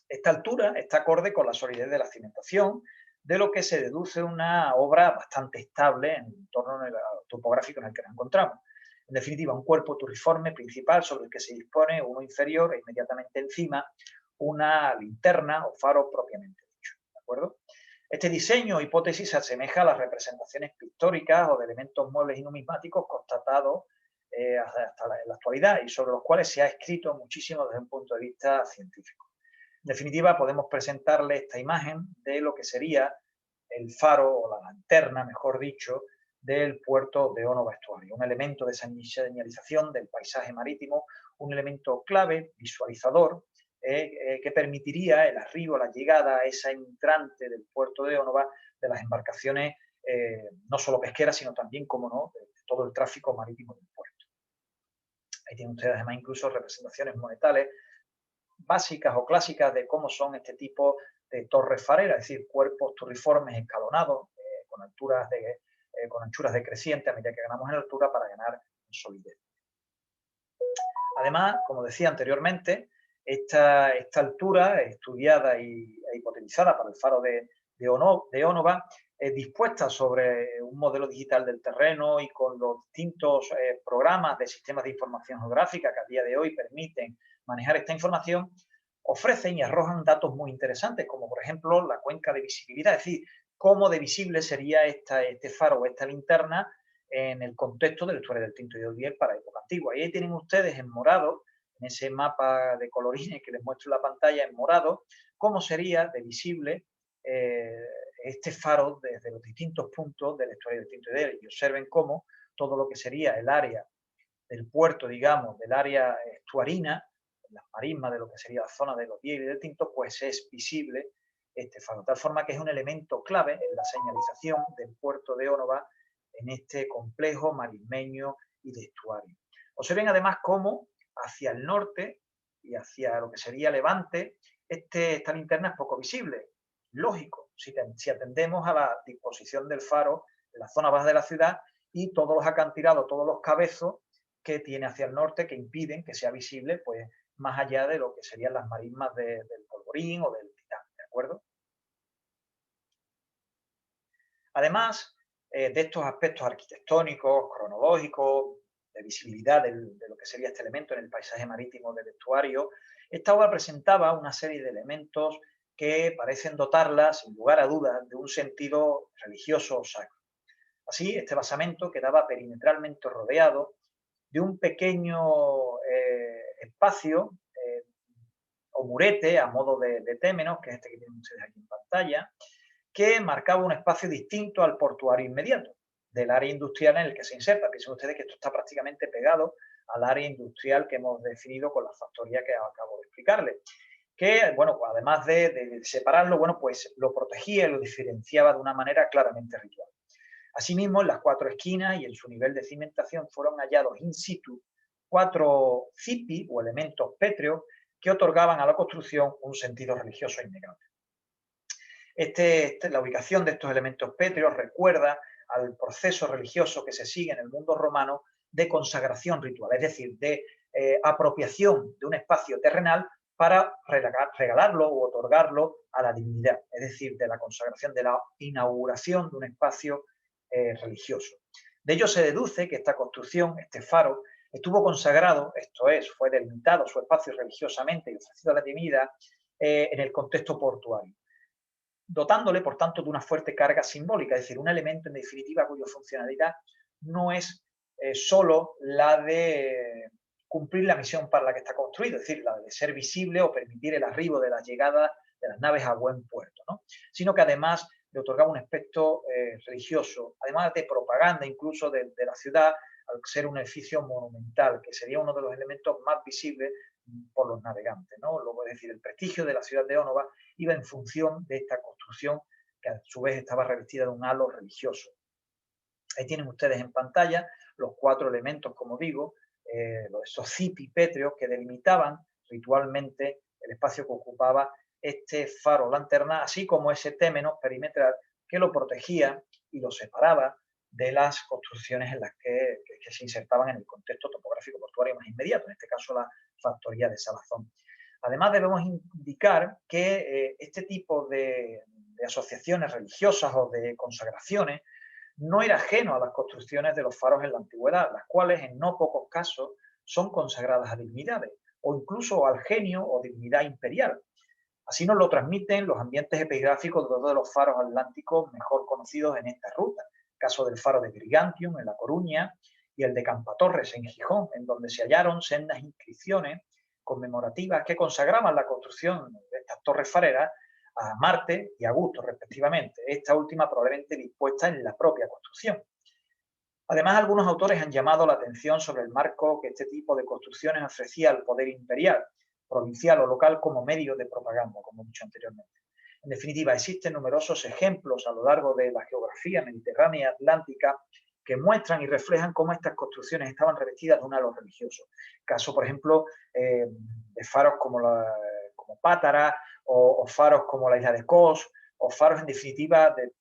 Esta altura está acorde con la solidez de la cimentación, de lo que se deduce una obra bastante estable en el entorno topográfico en el que nos encontramos. En definitiva, un cuerpo turriforme principal sobre el que se dispone uno inferior e inmediatamente encima una linterna o faro propiamente dicho. ¿De acuerdo? Este diseño o hipótesis se asemeja a las representaciones pictóricas o de elementos muebles y numismáticos constatados hasta la actualidad y sobre los cuales se ha escrito muchísimo desde un punto de vista científico. En definitiva, podemos presentarle esta imagen de lo que sería el faro o la lanterna, mejor dicho, del puerto de Onova Estuario, un elemento de señalización del paisaje marítimo, un elemento clave, visualizador, que permitiría el arribo, la llegada a esa entrante del puerto de Onova de las embarcaciones, no solo pesqueras, sino también, como no, de todo el tráfico marítimo del puerto. Ahí tienen ustedes además incluso representaciones monetales básicas o clásicas de cómo son este tipo de torres fareras, es decir, cuerpos turriformes escalonados con anchuras decrecientes a medida que ganamos en altura para ganar en solidez. Además, como decía anteriormente, esta altura estudiada e hipotetizada para el faro de Onova, dispuesta sobre un modelo digital del terreno y con los distintos programas de sistemas de información geográfica que a día de hoy permiten manejar esta información, ofrecen y arrojan datos muy interesantes, como por ejemplo la cuenca de visibilidad, es decir, cómo de visible sería este faro o esta linterna en el contexto del estuario del Tinto y del Odier para época antigua. Y ahí tienen ustedes en morado en ese mapa de colorines que les muestro en la pantalla en morado, cómo sería de visible este faro desde los distintos puntos del estuario del Tinto y Dell. Y observen cómo todo lo que sería el área del puerto, digamos, del área estuarina, las marismas de lo que sería la zona de los Diel y del Tinto, pues es visible este faro. De tal forma que es un elemento clave en la señalización del puerto de Ónova en este complejo marismeño y de estuario. Observen además cómo hacia el norte y hacia lo que sería Levante, esta linterna es poco visible. Lógico, si atendemos a la disposición del faro en la zona baja de la ciudad y todos los acantilados, todos los cabezos que tiene hacia el norte que impiden que sea visible, pues, más allá de lo que serían las marismas del Polvorín o del Titán, ¿de acuerdo? Además de estos aspectos arquitectónicos, cronológicos, de visibilidad de lo que sería este elemento en el paisaje marítimo del estuario, esta obra presentaba una serie de elementos que parecen dotarla, sin lugar a dudas, de un sentido religioso o sacro. Así, este basamento quedaba perimetralmente rodeado de un pequeño espacio o murete a modo de témenos, que es este que tienen ustedes aquí en pantalla, que marcaba un espacio distinto al portuario inmediato del área industrial en el que se inserta. Piensen ustedes que esto está prácticamente pegado al área industrial que hemos definido con la factoría que acabo de explicarles. Que, bueno, pues además de separarlo, bueno, pues lo protegía y lo diferenciaba de una manera claramente ritual. Asimismo, en las 4 esquinas y en su nivel de cimentación fueron hallados in situ 4 cipi o elementos pétreos que otorgaban a la construcción un sentido religioso innegable. La ubicación de estos elementos pétreos recuerda al proceso religioso que se sigue en el mundo romano de consagración ritual, es decir, de apropiación de un espacio terrenal para regalarlo o otorgarlo a la divinidad, es decir, de la consagración, de la inauguración de un espacio religioso. De ello se deduce que esta construcción, este faro, estuvo consagrado, esto es, fue delimitado su espacio religiosamente y ofrecido a la divinidad en el contexto portuario, dotándole, por tanto, de una fuerte carga simbólica, es decir, un elemento, en definitiva, cuya funcionalidad no es solo la de cumplir la misión para la que está construido, es decir, la de ser visible o permitir el arribo de la llegada de las naves a buen puerto, ¿no? Sino que además le otorgaba un aspecto religioso, además de propaganda incluso de la ciudad, al ser un edificio monumental, que sería uno de los elementos más visibles por los navegantes, ¿no? Luego, es decir, el prestigio de la ciudad de Ónova iba en función de esta construcción que a su vez estaba revestida de un halo religioso. Ahí tienen ustedes en pantalla los 4 elementos, como digo, esos cipi pétreos que delimitaban ritualmente el espacio que ocupaba este faro lanterna, así como ese témenos perimetral que lo protegía y lo separaba de las construcciones en las que se insertaban en el contexto topográfico portuario más inmediato, en este caso la factoría de Salazón. Además, debemos indicar que este tipo de asociaciones religiosas o de consagraciones no era ajeno a las construcciones de los faros en la antigüedad, las cuales en no pocos casos son consagradas a divinidades o incluso al genio o divinidad imperial. Así nos lo transmiten los ambientes epigráficos de dos de los faros atlánticos mejor conocidos en esta ruta, el caso del faro de Brigantium en La Coruña y el de Campatorres en Gijón, en donde se hallaron sendas inscripciones conmemorativas que consagraban la construcción de estas torres fareras a Marte y Augusto, respectivamente, esta última probablemente dispuesta en la propia construcción. Además, algunos autores han llamado la atención sobre el marco que este tipo de construcciones ofrecía al poder imperial, provincial o local como medio de propaganda, como he dicho anteriormente. En definitiva, existen numerosos ejemplos a lo largo de la geografía mediterránea y atlántica que muestran y reflejan cómo estas construcciones estaban revestidas de un halo religioso. Caso, por ejemplo, de faros como Pátara o faros como la isla de Kos, o faros, en definitiva, de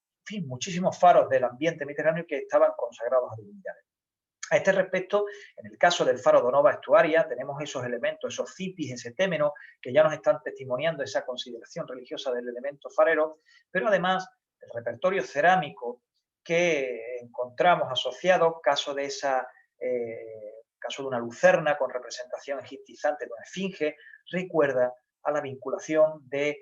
muchísimos faros del ambiente mediterráneo que estaban consagrados a divinidades. A este respecto, en el caso del faro de Ónova Estuaria, tenemos esos elementos, esos cipis, ese témeno, que ya nos están testimoniando esa consideración religiosa del elemento farero, pero además el repertorio cerámico que encontramos asociado, caso de una lucerna con representación egiptizante con esfinge, recuerda a la vinculación del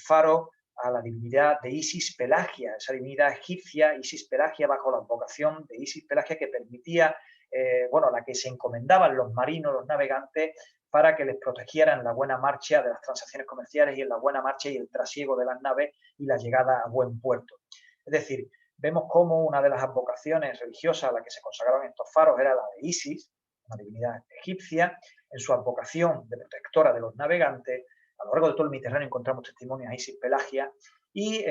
faro a la divinidad de Isis Pelagia, esa divinidad egipcia, Isis Pelagia, bajo la advocación de Isis Pelagia, que permitía, a la que se encomendaban los marinos, los navegantes, para que les protegieran la buena marcha de las transacciones comerciales y en la buena marcha y el trasiego de las naves y la llegada a buen puerto. Es decir, vemos cómo una de las advocaciones religiosas a la que se consagraban estos faros era la de Isis, una divinidad egipcia, en su advocación de protectora de los navegantes. A lo largo de todo el Mediterráneo encontramos testimonios a Isis Pelagia y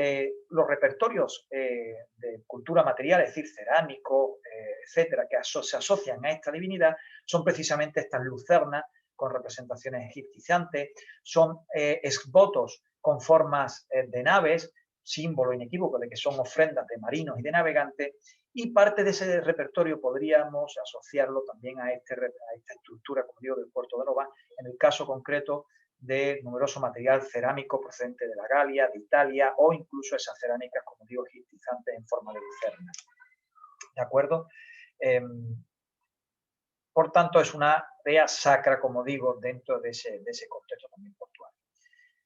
los repertorios de cultura material, es decir, cerámico, etcétera, que se asocian a esta divinidad, son precisamente estas lucernas con representaciones egiptizantes, son exvotos con formas de naves, símbolo inequívoco de que son ofrendas de marinos y de navegantes, y parte de ese repertorio podríamos asociarlo también a esta estructura, como digo, del puerto de Nova, en el caso concreto de numeroso material cerámico procedente de la Galia, de Italia, o incluso esas cerámicas, como digo, egiptizantes en forma de lucerna. ¿De acuerdo? Por tanto, es una área sacra, como digo, dentro de ese contexto también portuario.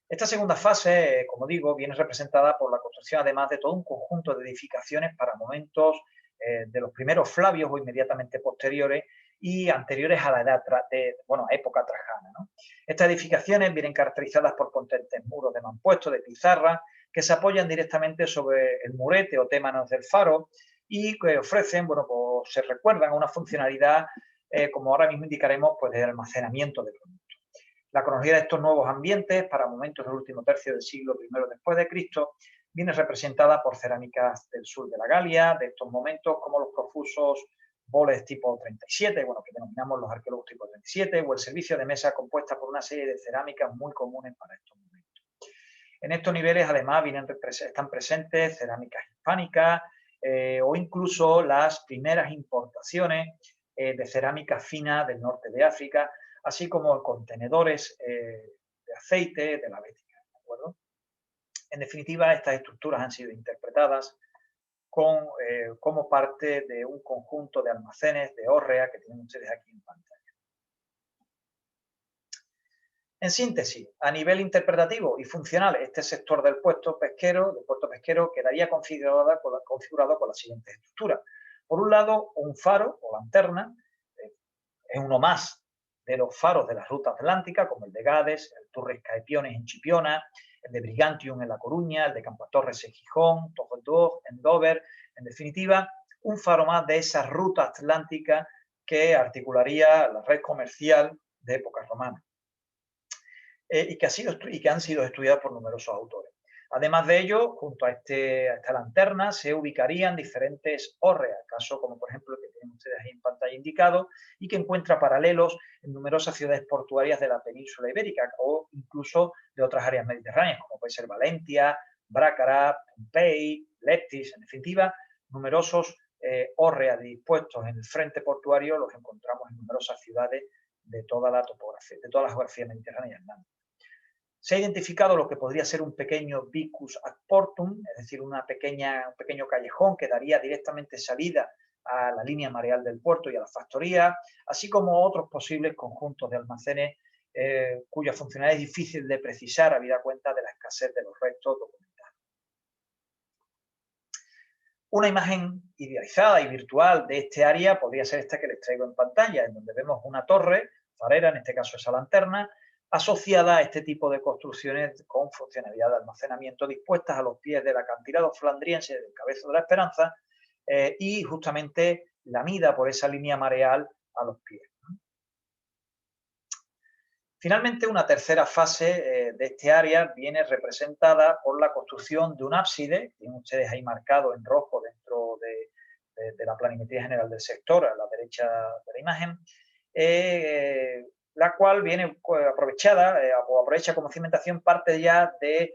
Esta segunda fase, como digo, viene representada por la construcción, además de todo un conjunto de edificaciones para momentos de los primeros Flavios o inmediatamente posteriores y anteriores a la edad a época trajana, ¿no? Estas edificaciones vienen caracterizadas por potentes muros de mampuesto, de pizarra, que se apoyan directamente sobre el murete o témanos del faro y que ofrecen, pues se recuerdan una funcionalidad, como ahora mismo indicaremos, pues de almacenamiento de productos. La cronología de estos nuevos ambientes para momentos del último tercio del siglo I después de Cristo viene representada por cerámicas del sur de la Galia, de estos momentos, como los profusos boles tipo 37, que denominamos los arqueólogos tipo 37, o el servicio de mesa compuesta por una serie de cerámicas muy comunes para estos momentos. En estos niveles, además, están presentes cerámicas hispánicas o incluso las primeras importaciones de cerámica fina del norte de África, así como contenedores de aceite de la Bética, ¿de acuerdo? En definitiva, estas estructuras han sido interpretadas como parte de un conjunto de almacenes de hórrea que tienen ustedes aquí en pantalla. En síntesis, a nivel interpretativo y funcional, este sector del puerto pesquero, quedaría configurado con la siguiente estructura. Por un lado, un faro o lanterna, es uno más de los faros de la ruta atlántica, como el de Gades, el Torres Caepiones en Chipiona, el de Brigantium en La Coruña, el de Campatorres en Gijón, Tojoldor en Dover, en definitiva, un faro más de esa ruta atlántica que articularía la red comercial de época romana y que han sido estudiadas por numerosos autores. Además de ello, junto a esta lanterna se ubicarían diferentes hórreas, caso como por ejemplo el que tienen ustedes ahí en pantalla indicado, y que encuentra paralelos en numerosas ciudades portuarias de la península ibérica o incluso de otras áreas mediterráneas, como puede ser Valencia, Brácara, Pompey, Leptis, en definitiva, numerosos hórreas dispuestos en el frente portuario los encontramos en numerosas ciudades de toda la topografía, de toda la geografía mediterránea y atlántica. Se ha identificado lo que podría ser un pequeño vicus ad portum, es decir, un pequeño callejón que daría directamente salida a la línea mareal del puerto y a la factoría, así como otros posibles conjuntos de almacenes cuya funcionalidad es difícil de precisar, habida cuenta de la escasez de los restos documentados. Una imagen idealizada y virtual de este área podría ser esta que les traigo en pantalla, en donde vemos una torre farera, en este caso esa lanterna, asociada a este tipo de construcciones con funcionalidad de almacenamiento dispuestas a los pies del acantilado flandriense del Cabezo de la Esperanza y justamente lamida por esa línea mareal a los pies. Finalmente, una tercera fase de este área viene representada por la construcción de un ábside, tienen ustedes ahí marcado en rojo dentro de la planimetría general del sector, a la derecha de la imagen, la cual viene aprovechada o aprovecha como cimentación parte ya del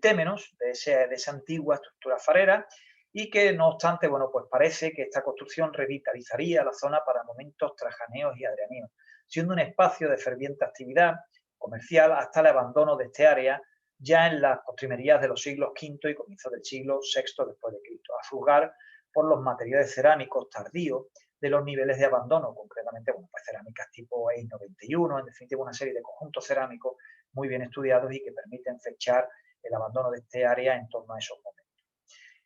témenos, de esa antigua estructura farera, y que no obstante, pues parece que esta construcción revitalizaría la zona para momentos trajaneos y adrianeos, siendo un espacio de ferviente actividad comercial hasta el abandono de este área ya en las postrimerías de los siglos V y comienzo del siglo VI después de Cristo, a juzgar por los materiales cerámicos tardíos de los niveles de abandono, concretamente pues cerámicas tipo EI91, en definitiva una serie de conjuntos cerámicos muy bien estudiados y que permiten fechar el abandono de este área en torno a esos momentos.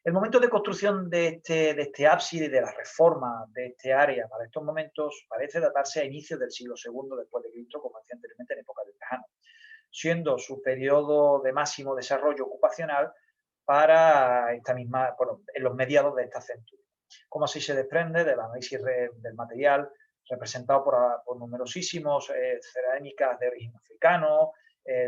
El momento de construcción de este ábside, de la reforma de este área para estos momentos, parece datarse a inicios del siglo II después de Cristo, como decía anteriormente, en época de Trajano, siendo su periodo de máximo desarrollo ocupacional para esta misma, bueno, en los mediados de esta centuria. Como así se desprende del análisis del material representado por numerosísimos cerámicas de origen africano,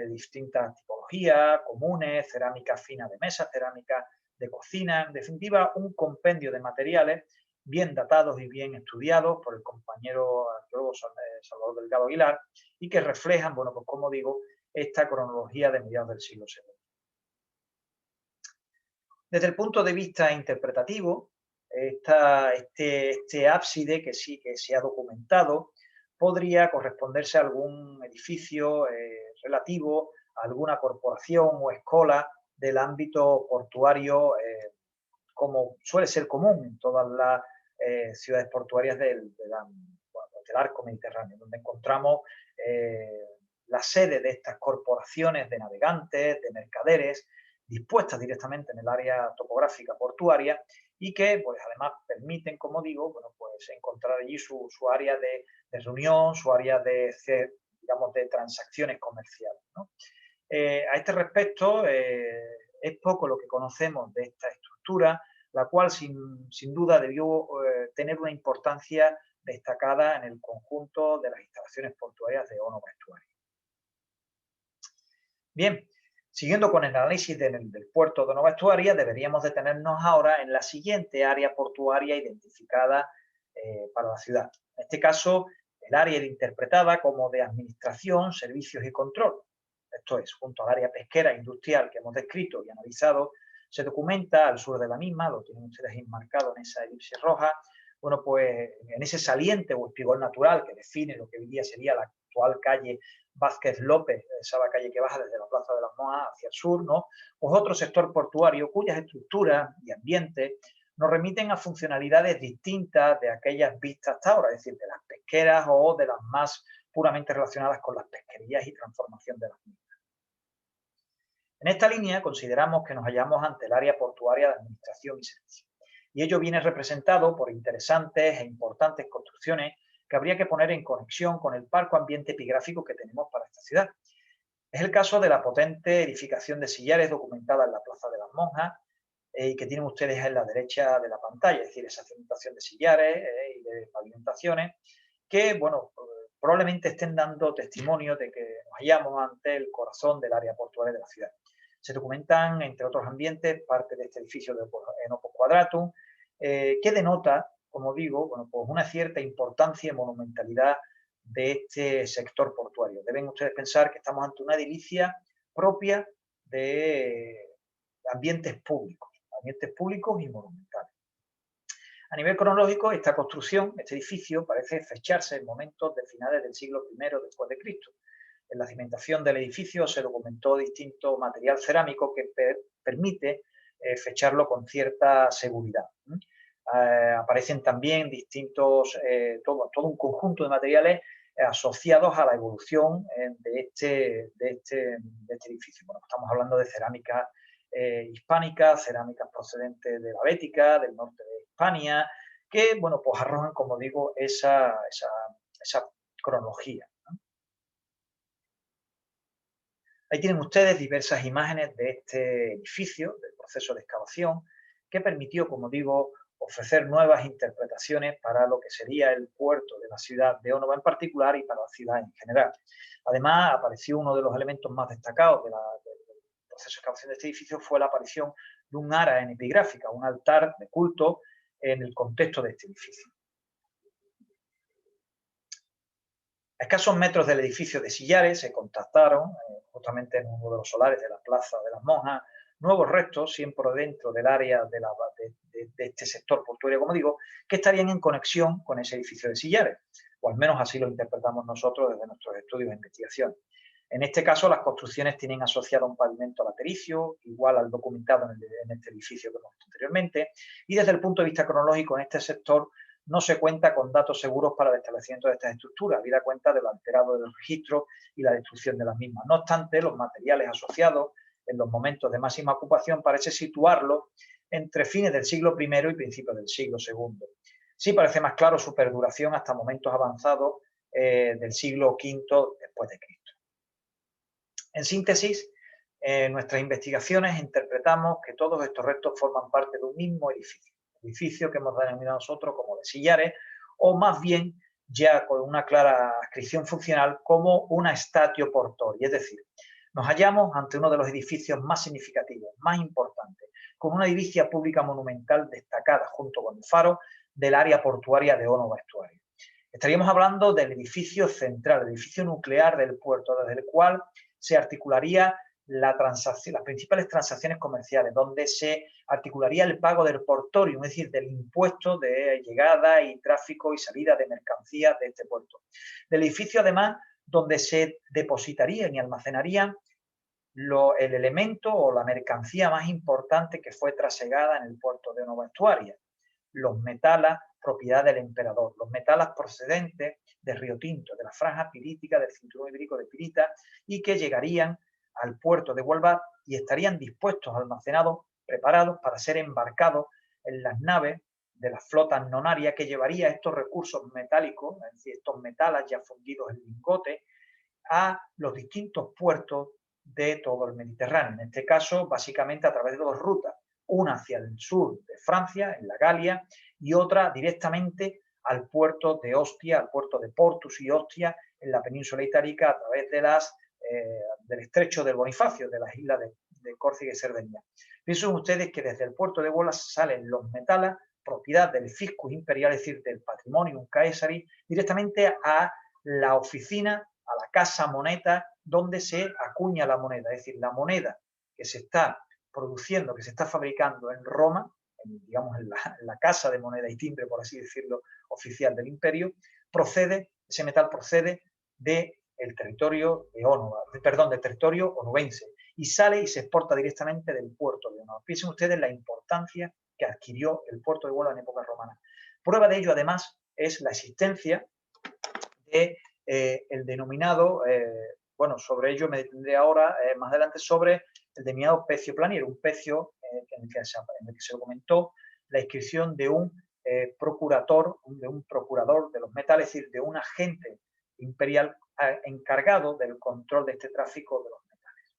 distintas tipologías, comunes, cerámica fina de mesa, cerámica de cocina, en definitiva, un compendio de materiales bien datados y bien estudiados por el compañero arqueólogo Salvador Delgado Aguilar y que reflejan, bueno, pues como digo, esta cronología de mediados del siglo II. Desde el punto de vista interpretativo, este ábside que sí que se ha documentado podría corresponderse a algún edificio relativo a alguna corporación o escuela del ámbito portuario, como suele ser común en todas las ciudades portuarias del arco mediterráneo, donde encontramos la sede de estas corporaciones de navegantes, de mercaderes, dispuestas directamente en el área topográfica portuaria y que, pues, además permiten, como digo, bueno, pues encontrar allí su área de reunión, su área de, digamos, de transacciones comerciales, ¿no? A este respecto, es poco lo que conocemos de esta estructura, la cual sin duda debió tener una importancia destacada en el conjunto de las instalaciones portuarias de Onova Estuario. Bien, siguiendo con el análisis del puerto de Onova Estuaria, deberíamos detenernos ahora en la siguiente área portuaria identificada para la ciudad. En este caso, el área interpretada como de administración, servicios y control. Esto es, junto al área pesquera e industrial que hemos descrito y analizado, se documenta al sur de la misma, lo tienen ustedes enmarcado en esa elipse roja, bueno, pues en ese saliente o espigón natural que define lo que hoy día sería la actual calle Vázquez López, esa calle que baja desde la Plaza de las Monjas hacia el sur, ¿no? Pues otro sector portuario cuyas estructuras y ambientes nos remiten a funcionalidades distintas de aquellas vistas hasta ahora, es decir, de las pesqueras o de las más puramente relacionadas con las pesquerías y transformación de las mismas. En esta línea consideramos que nos hallamos ante el área portuaria de administración y servicio, y ello viene representado por interesantes e importantes construcciones que habría que poner en conexión con el parco ambiente epigráfico que tenemos para esta ciudad. Es el caso de la potente edificación de sillares documentada en la Plaza de las Monjas y que tienen ustedes en la derecha de la pantalla, es decir, esa cimentación de sillares y de pavimentaciones que, bueno, probablemente estén dando testimonio de que nos hallamos ante el corazón del área portuaria de la ciudad. Se documentan, entre otros ambientes, parte de este edificio de Opus Quadratum, que denota, como digo, bueno, pues una cierta importancia y monumentalidad de este sector portuario. Deben ustedes pensar que estamos ante una edilicia propia de ambientes públicos y monumentales. A nivel cronológico, esta construcción, este edificio, parece fecharse en momentos de finales del siglo I después de Cristo. En la cimentación del edificio se documentó distinto material cerámico que permite fecharlo con cierta seguridad. Aparecen también distintos, todo un conjunto de materiales asociados a la evolución de este edificio. Bueno, estamos hablando de cerámica hispánica, cerámicas procedentes de la Bética, del norte de Hispania, que, bueno, pues arrojan, como digo, esa cronología. Ahí tienen ustedes diversas imágenes de este edificio, del proceso de excavación, que permitió, como digo, ofrecer nuevas interpretaciones para lo que sería el puerto de la ciudad de Onova en particular y para la ciudad en general. Además, apareció uno de los elementos más destacados del proceso de excavación de este edificio, fue la aparición de un ara en epigráfica, un altar de culto en el contexto de este edificio. A escasos metros del edificio de Sillares se contactaron, justamente en uno de los solares de la Plaza de las Monjas, nuevos restos, siempre dentro del área de este sector portuario, como digo, que estarían en conexión con ese edificio de Sillares, o al menos así lo interpretamos nosotros desde nuestros estudios e investigaciones. En este caso, las construcciones tienen asociado un pavimento latericio, igual al documentado en este edificio que hemos visto anteriormente, y desde el punto de vista cronológico, en este sector no se cuenta con datos seguros para el establecimiento de estas estructuras, habida cuenta de lo alterado del registro y la destrucción de las mismas. No obstante, los materiales asociados en los momentos de máxima ocupación parece situarlos entre fines del siglo I y principios del siglo II. Sí parece más claro su perduración hasta momentos avanzados del siglo V después de Cristo. En síntesis, en nuestras investigaciones interpretamos que todos estos restos forman parte de un mismo edificio que hemos denominado nosotros como de sillares, o más bien ya con una clara adscripción funcional como una statio portoria, es decir, nos hallamos ante uno de los edificios más significativos, más importantes, con una edilicia pública monumental destacada junto con el faro del área portuaria de Onova Estuario. Estaríamos hablando del edificio central, el edificio nuclear del puerto, desde el cual se articularía las principales transacciones comerciales, donde se articularía el pago del portorium, es decir, del impuesto de llegada y tráfico y salida de mercancías de este puerto. Del edificio, además, donde se depositarían y almacenarían el elemento o la mercancía más importante que fue trasegada en el puerto de Onova Estuaria, los metalas propiedad del emperador, los metalas procedentes de Río Tinto, de la franja pirítica del cinturón ibérico de Pirita, y que llegarían al puerto de Huelva y estarían dispuestos, almacenados, preparados para ser embarcados en las naves de las flotas nonarias que llevaría estos recursos metálicos, es decir, estos metalas ya fundidos en lingote, a los distintos puertos de todo el Mediterráneo. En este caso, básicamente a través de dos rutas, una hacia el sur de Francia, en la Galia, y otra directamente al puerto de Ostia, al puerto de Portus y Ostia, en la península itálica, a través de del estrecho del Bonifacio, de las islas de Córcega y Cerdeña. Piensen ustedes que desde el puerto de Huelva salen los metalas, propiedad del fiscus imperial, es decir, del patrimonium caesari, directamente a la oficina, a la casa moneta, donde se acuña la moneda, es decir, la moneda que se está produciendo, que se está fabricando en Roma, digamos en la casa de moneda y timbre, por así decirlo, oficial del imperio, ese metal procede del territorio de Onova, del territorio onubense, y sale y se exporta directamente del puerto de Onova. Piensen ustedes la importancia que adquirió el puerto de Huelva en época romana. Prueba de ello, además, es la existencia de el denominado, bueno, sobre ello me detendré ahora, más adelante, sobre el denominado pecio planiero, un pecio en el que se documentó la inscripción de un procurador de los metales, es decir, de un agente imperial encargado del control de este tráfico de los metales.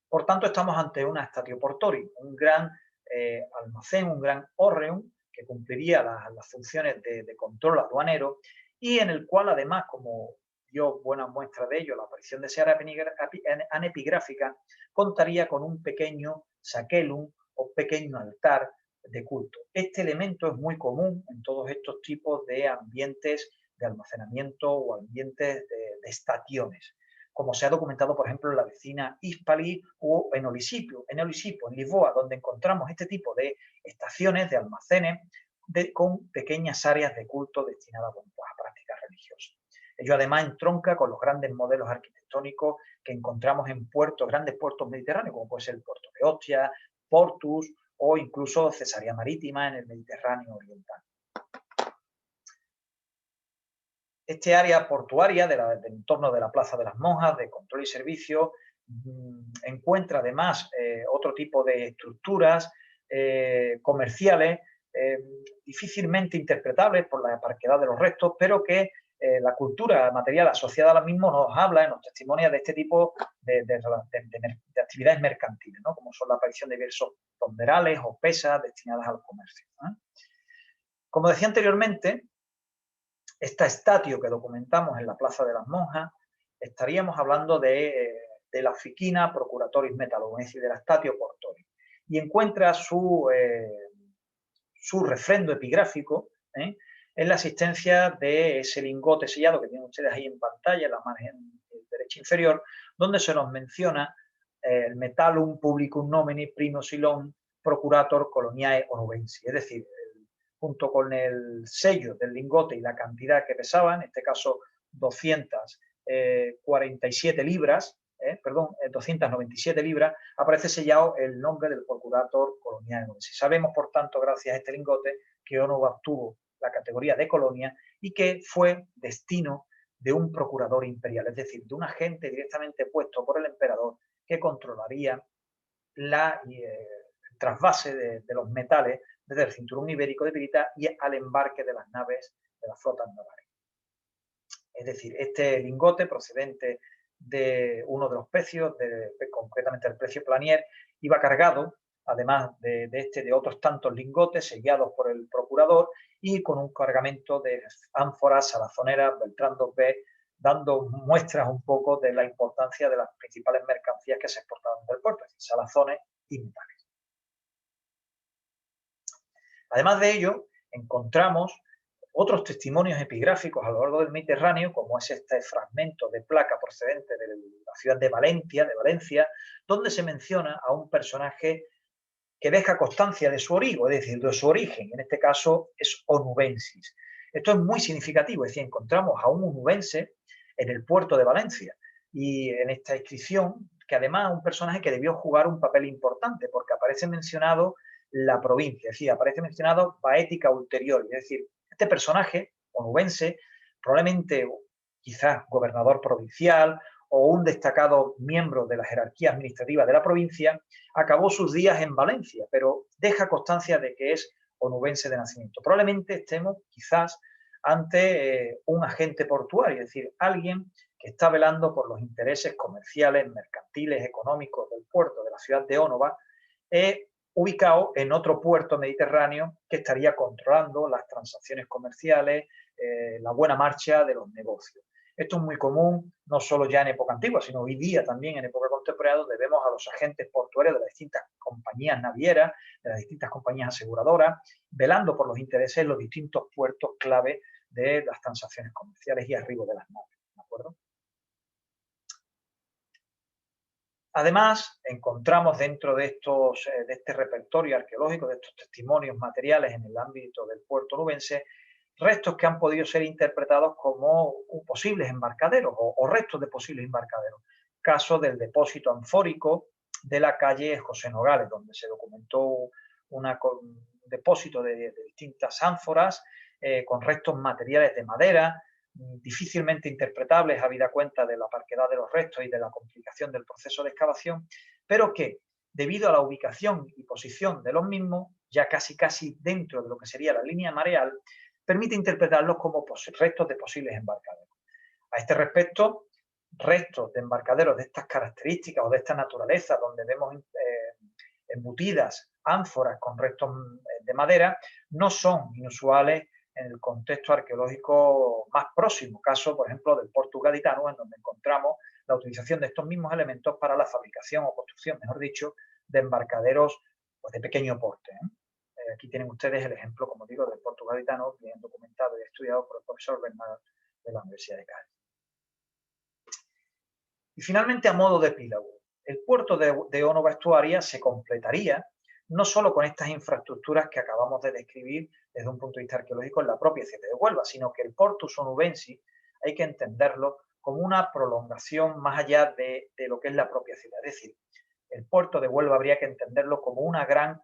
Por tanto, estamos ante una statio portorum, un gran almacén, un gran horreum que cumpliría las funciones de control aduanero y en el cual, además, como dio buena muestra de ello la aparición de esa área anepigráfica, contaría con un pequeño saquelum o pequeño altar de culto. Este elemento es muy común en todos estos tipos de ambientes de almacenamiento o ambientes de estaciones, como se ha documentado, por ejemplo, en la vecina Hispali o en Olisipo, en Lisboa, donde encontramos este tipo de estaciones, de almacenes, con pequeñas áreas de culto destinadas a prácticas religiosas. Ello además entronca con los grandes modelos arquitectónicos que encontramos en grandes puertos mediterráneos, como puede ser el puerto de Ostia, Portus o incluso Cesarea Marítima en el Mediterráneo oriental. Este área portuaria del entorno de la Plaza de las Monjas, de control y servicio, encuentra además otro tipo de estructuras comerciales difícilmente interpretables por la parquedad de los restos, pero que la cultura material asociada a la misma nos habla, nos testimonia de este tipo de actividades mercantiles, ¿no? Como son la aparición de diversos ponderales o pesas destinadas al comercio, ¿no? Como decía anteriormente, esta statio que documentamos en la Plaza de las Monjas, estaríamos hablando de la Officina Procuratoris Metallum, es decir, de la statio portorum, y encuentra su refrendo epigráfico en la existencia de ese lingote sellado que tienen ustedes ahí en pantalla, en la margen derecha inferior, donde se nos menciona el metallum publicum nomini primo silon procurator coloniae onubensi, es decir, junto con el sello del lingote y la cantidad que pesaba, en este caso 247 libras, 297 libras, aparece sellado el nombre del procurator colonial. Si sabemos, por tanto, gracias a este lingote, que Onova obtuvo la categoría de colonia y que fue destino de un procurador imperial, es decir, de un agente directamente puesto por el emperador que controlaría el trasvase de los metales desde el cinturón ibérico de Pirita y al embarque de las naves de las flotas navales. Es decir, este lingote procedente de uno de los pecios, concretamente el pecio Planier, iba cargado, además de otros tantos lingotes sellados por el procurador y con un cargamento de ánforas salazoneras Beltrán 2B, dando muestras un poco de la importancia de las principales mercancías que se exportaban del puerto, es decir, salazones y metales. Además de ello, encontramos otros testimonios epigráficos a lo largo del Mediterráneo, como es este fragmento de placa procedente de la ciudad de Valencia, donde se menciona a un personaje que deja constancia de su origen, es decir, de su origen, en este caso es onubensis. Esto es muy significativo, es decir, encontramos a un onubense en el puerto de Valencia y en esta inscripción, que además es un personaje que debió jugar un papel importante porque aparece mencionado la provincia, es decir, aparece mencionado Baetica Ulterior, es decir, este personaje onubense, probablemente quizás gobernador provincial o un destacado miembro de la jerarquía administrativa de la provincia, acabó sus días en Valencia, pero deja constancia de que es onubense de nacimiento. Probablemente estemos quizás ante un agente portuario, es decir, alguien que está velando por los intereses comerciales, mercantiles, económicos del puerto de la ciudad de Ónova, ubicado en otro puerto mediterráneo que estaría controlando las transacciones comerciales, la buena marcha de los negocios. Esto es muy común, no solo ya en época antigua, sino hoy día también en época contemporánea, donde vemos a los agentes portuarios de las distintas compañías navieras, de las distintas compañías aseguradoras, velando por los intereses en los distintos puertos clave de las transacciones comerciales y arribo de las naves. ¿De acuerdo? Además, encontramos dentro de este repertorio arqueológico, de estos testimonios materiales en el ámbito del puerto onubense, restos que han podido ser interpretados como posibles embarcaderos o restos de posibles embarcaderos. Caso del depósito anfórico de la calle José Nogales, donde se documentó un depósito de distintas ánforas con restos materiales de madera, difícilmente interpretables habida cuenta de la parquedad de los restos y de la complicación del proceso de excavación, pero que, debido a la ubicación y posición de los mismos, ya casi dentro de lo que sería la línea mareal, permite interpretarlos como restos de posibles embarcaderos. A este respecto, restos de embarcaderos de estas características o de esta naturaleza, donde vemos embutidas ánforas con restos de madera, no son inusuales en el contexto arqueológico más próximo, caso, por ejemplo, del Porto Gaditano, en donde encontramos la utilización de estos mismos elementos para la fabricación o construcción, mejor dicho, de embarcaderos pues, de pequeño porte. Aquí tienen ustedes el ejemplo, como digo, del Porto Gaditano, bien documentado y estudiado por el profesor Bernal de la Universidad de Cádiz. Y finalmente, a modo de epílogo, el puerto de Ónova Estuaria se completaría no solo con estas infraestructuras que acabamos de describir desde un punto de vista arqueológico en la propia ciudad de Huelva, sino que el Portus Onubensis hay que entenderlo como una prolongación más allá de lo que es la propia ciudad. Es decir, el puerto de Huelva habría que entenderlo como una gran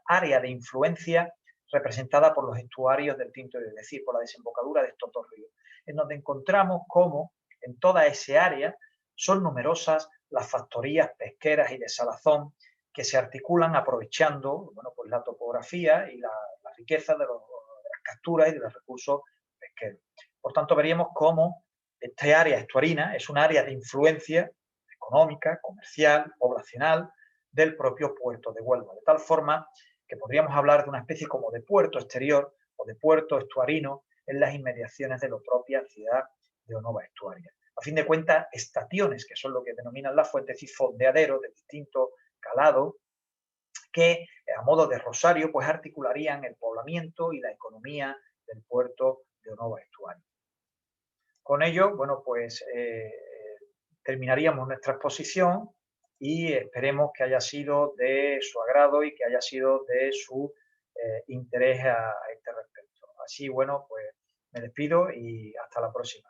área de influencia representada por los estuarios del Tinto, es decir, por la desembocadura de estos dos ríos, en donde encontramos cómo en toda ese área son numerosas las factorías pesqueras y de salazón que se articulan aprovechando pues la topografía y la riqueza de las capturas y de los recursos pesqueros. Por tanto, veríamos cómo esta área estuarina es un área de influencia económica, comercial, poblacional del propio puerto de Huelva, de tal forma que podríamos hablar de una especie como de puerto exterior o de puerto estuarino en las inmediaciones de la propia ciudad de Ónova Estuaria. A fin de cuentas, estaciones, que son lo que denominan las fuentes, y fondeaderos de distinto calado, que a modo de rosario pues articularían el poblamiento y la economía del puerto de Ónova Estuaria. Con ello, bueno, pues terminaríamos nuestra exposición y esperemos que haya sido de su agrado y que haya sido de su interés a este respecto. Así, bueno, pues me despido y hasta la próxima.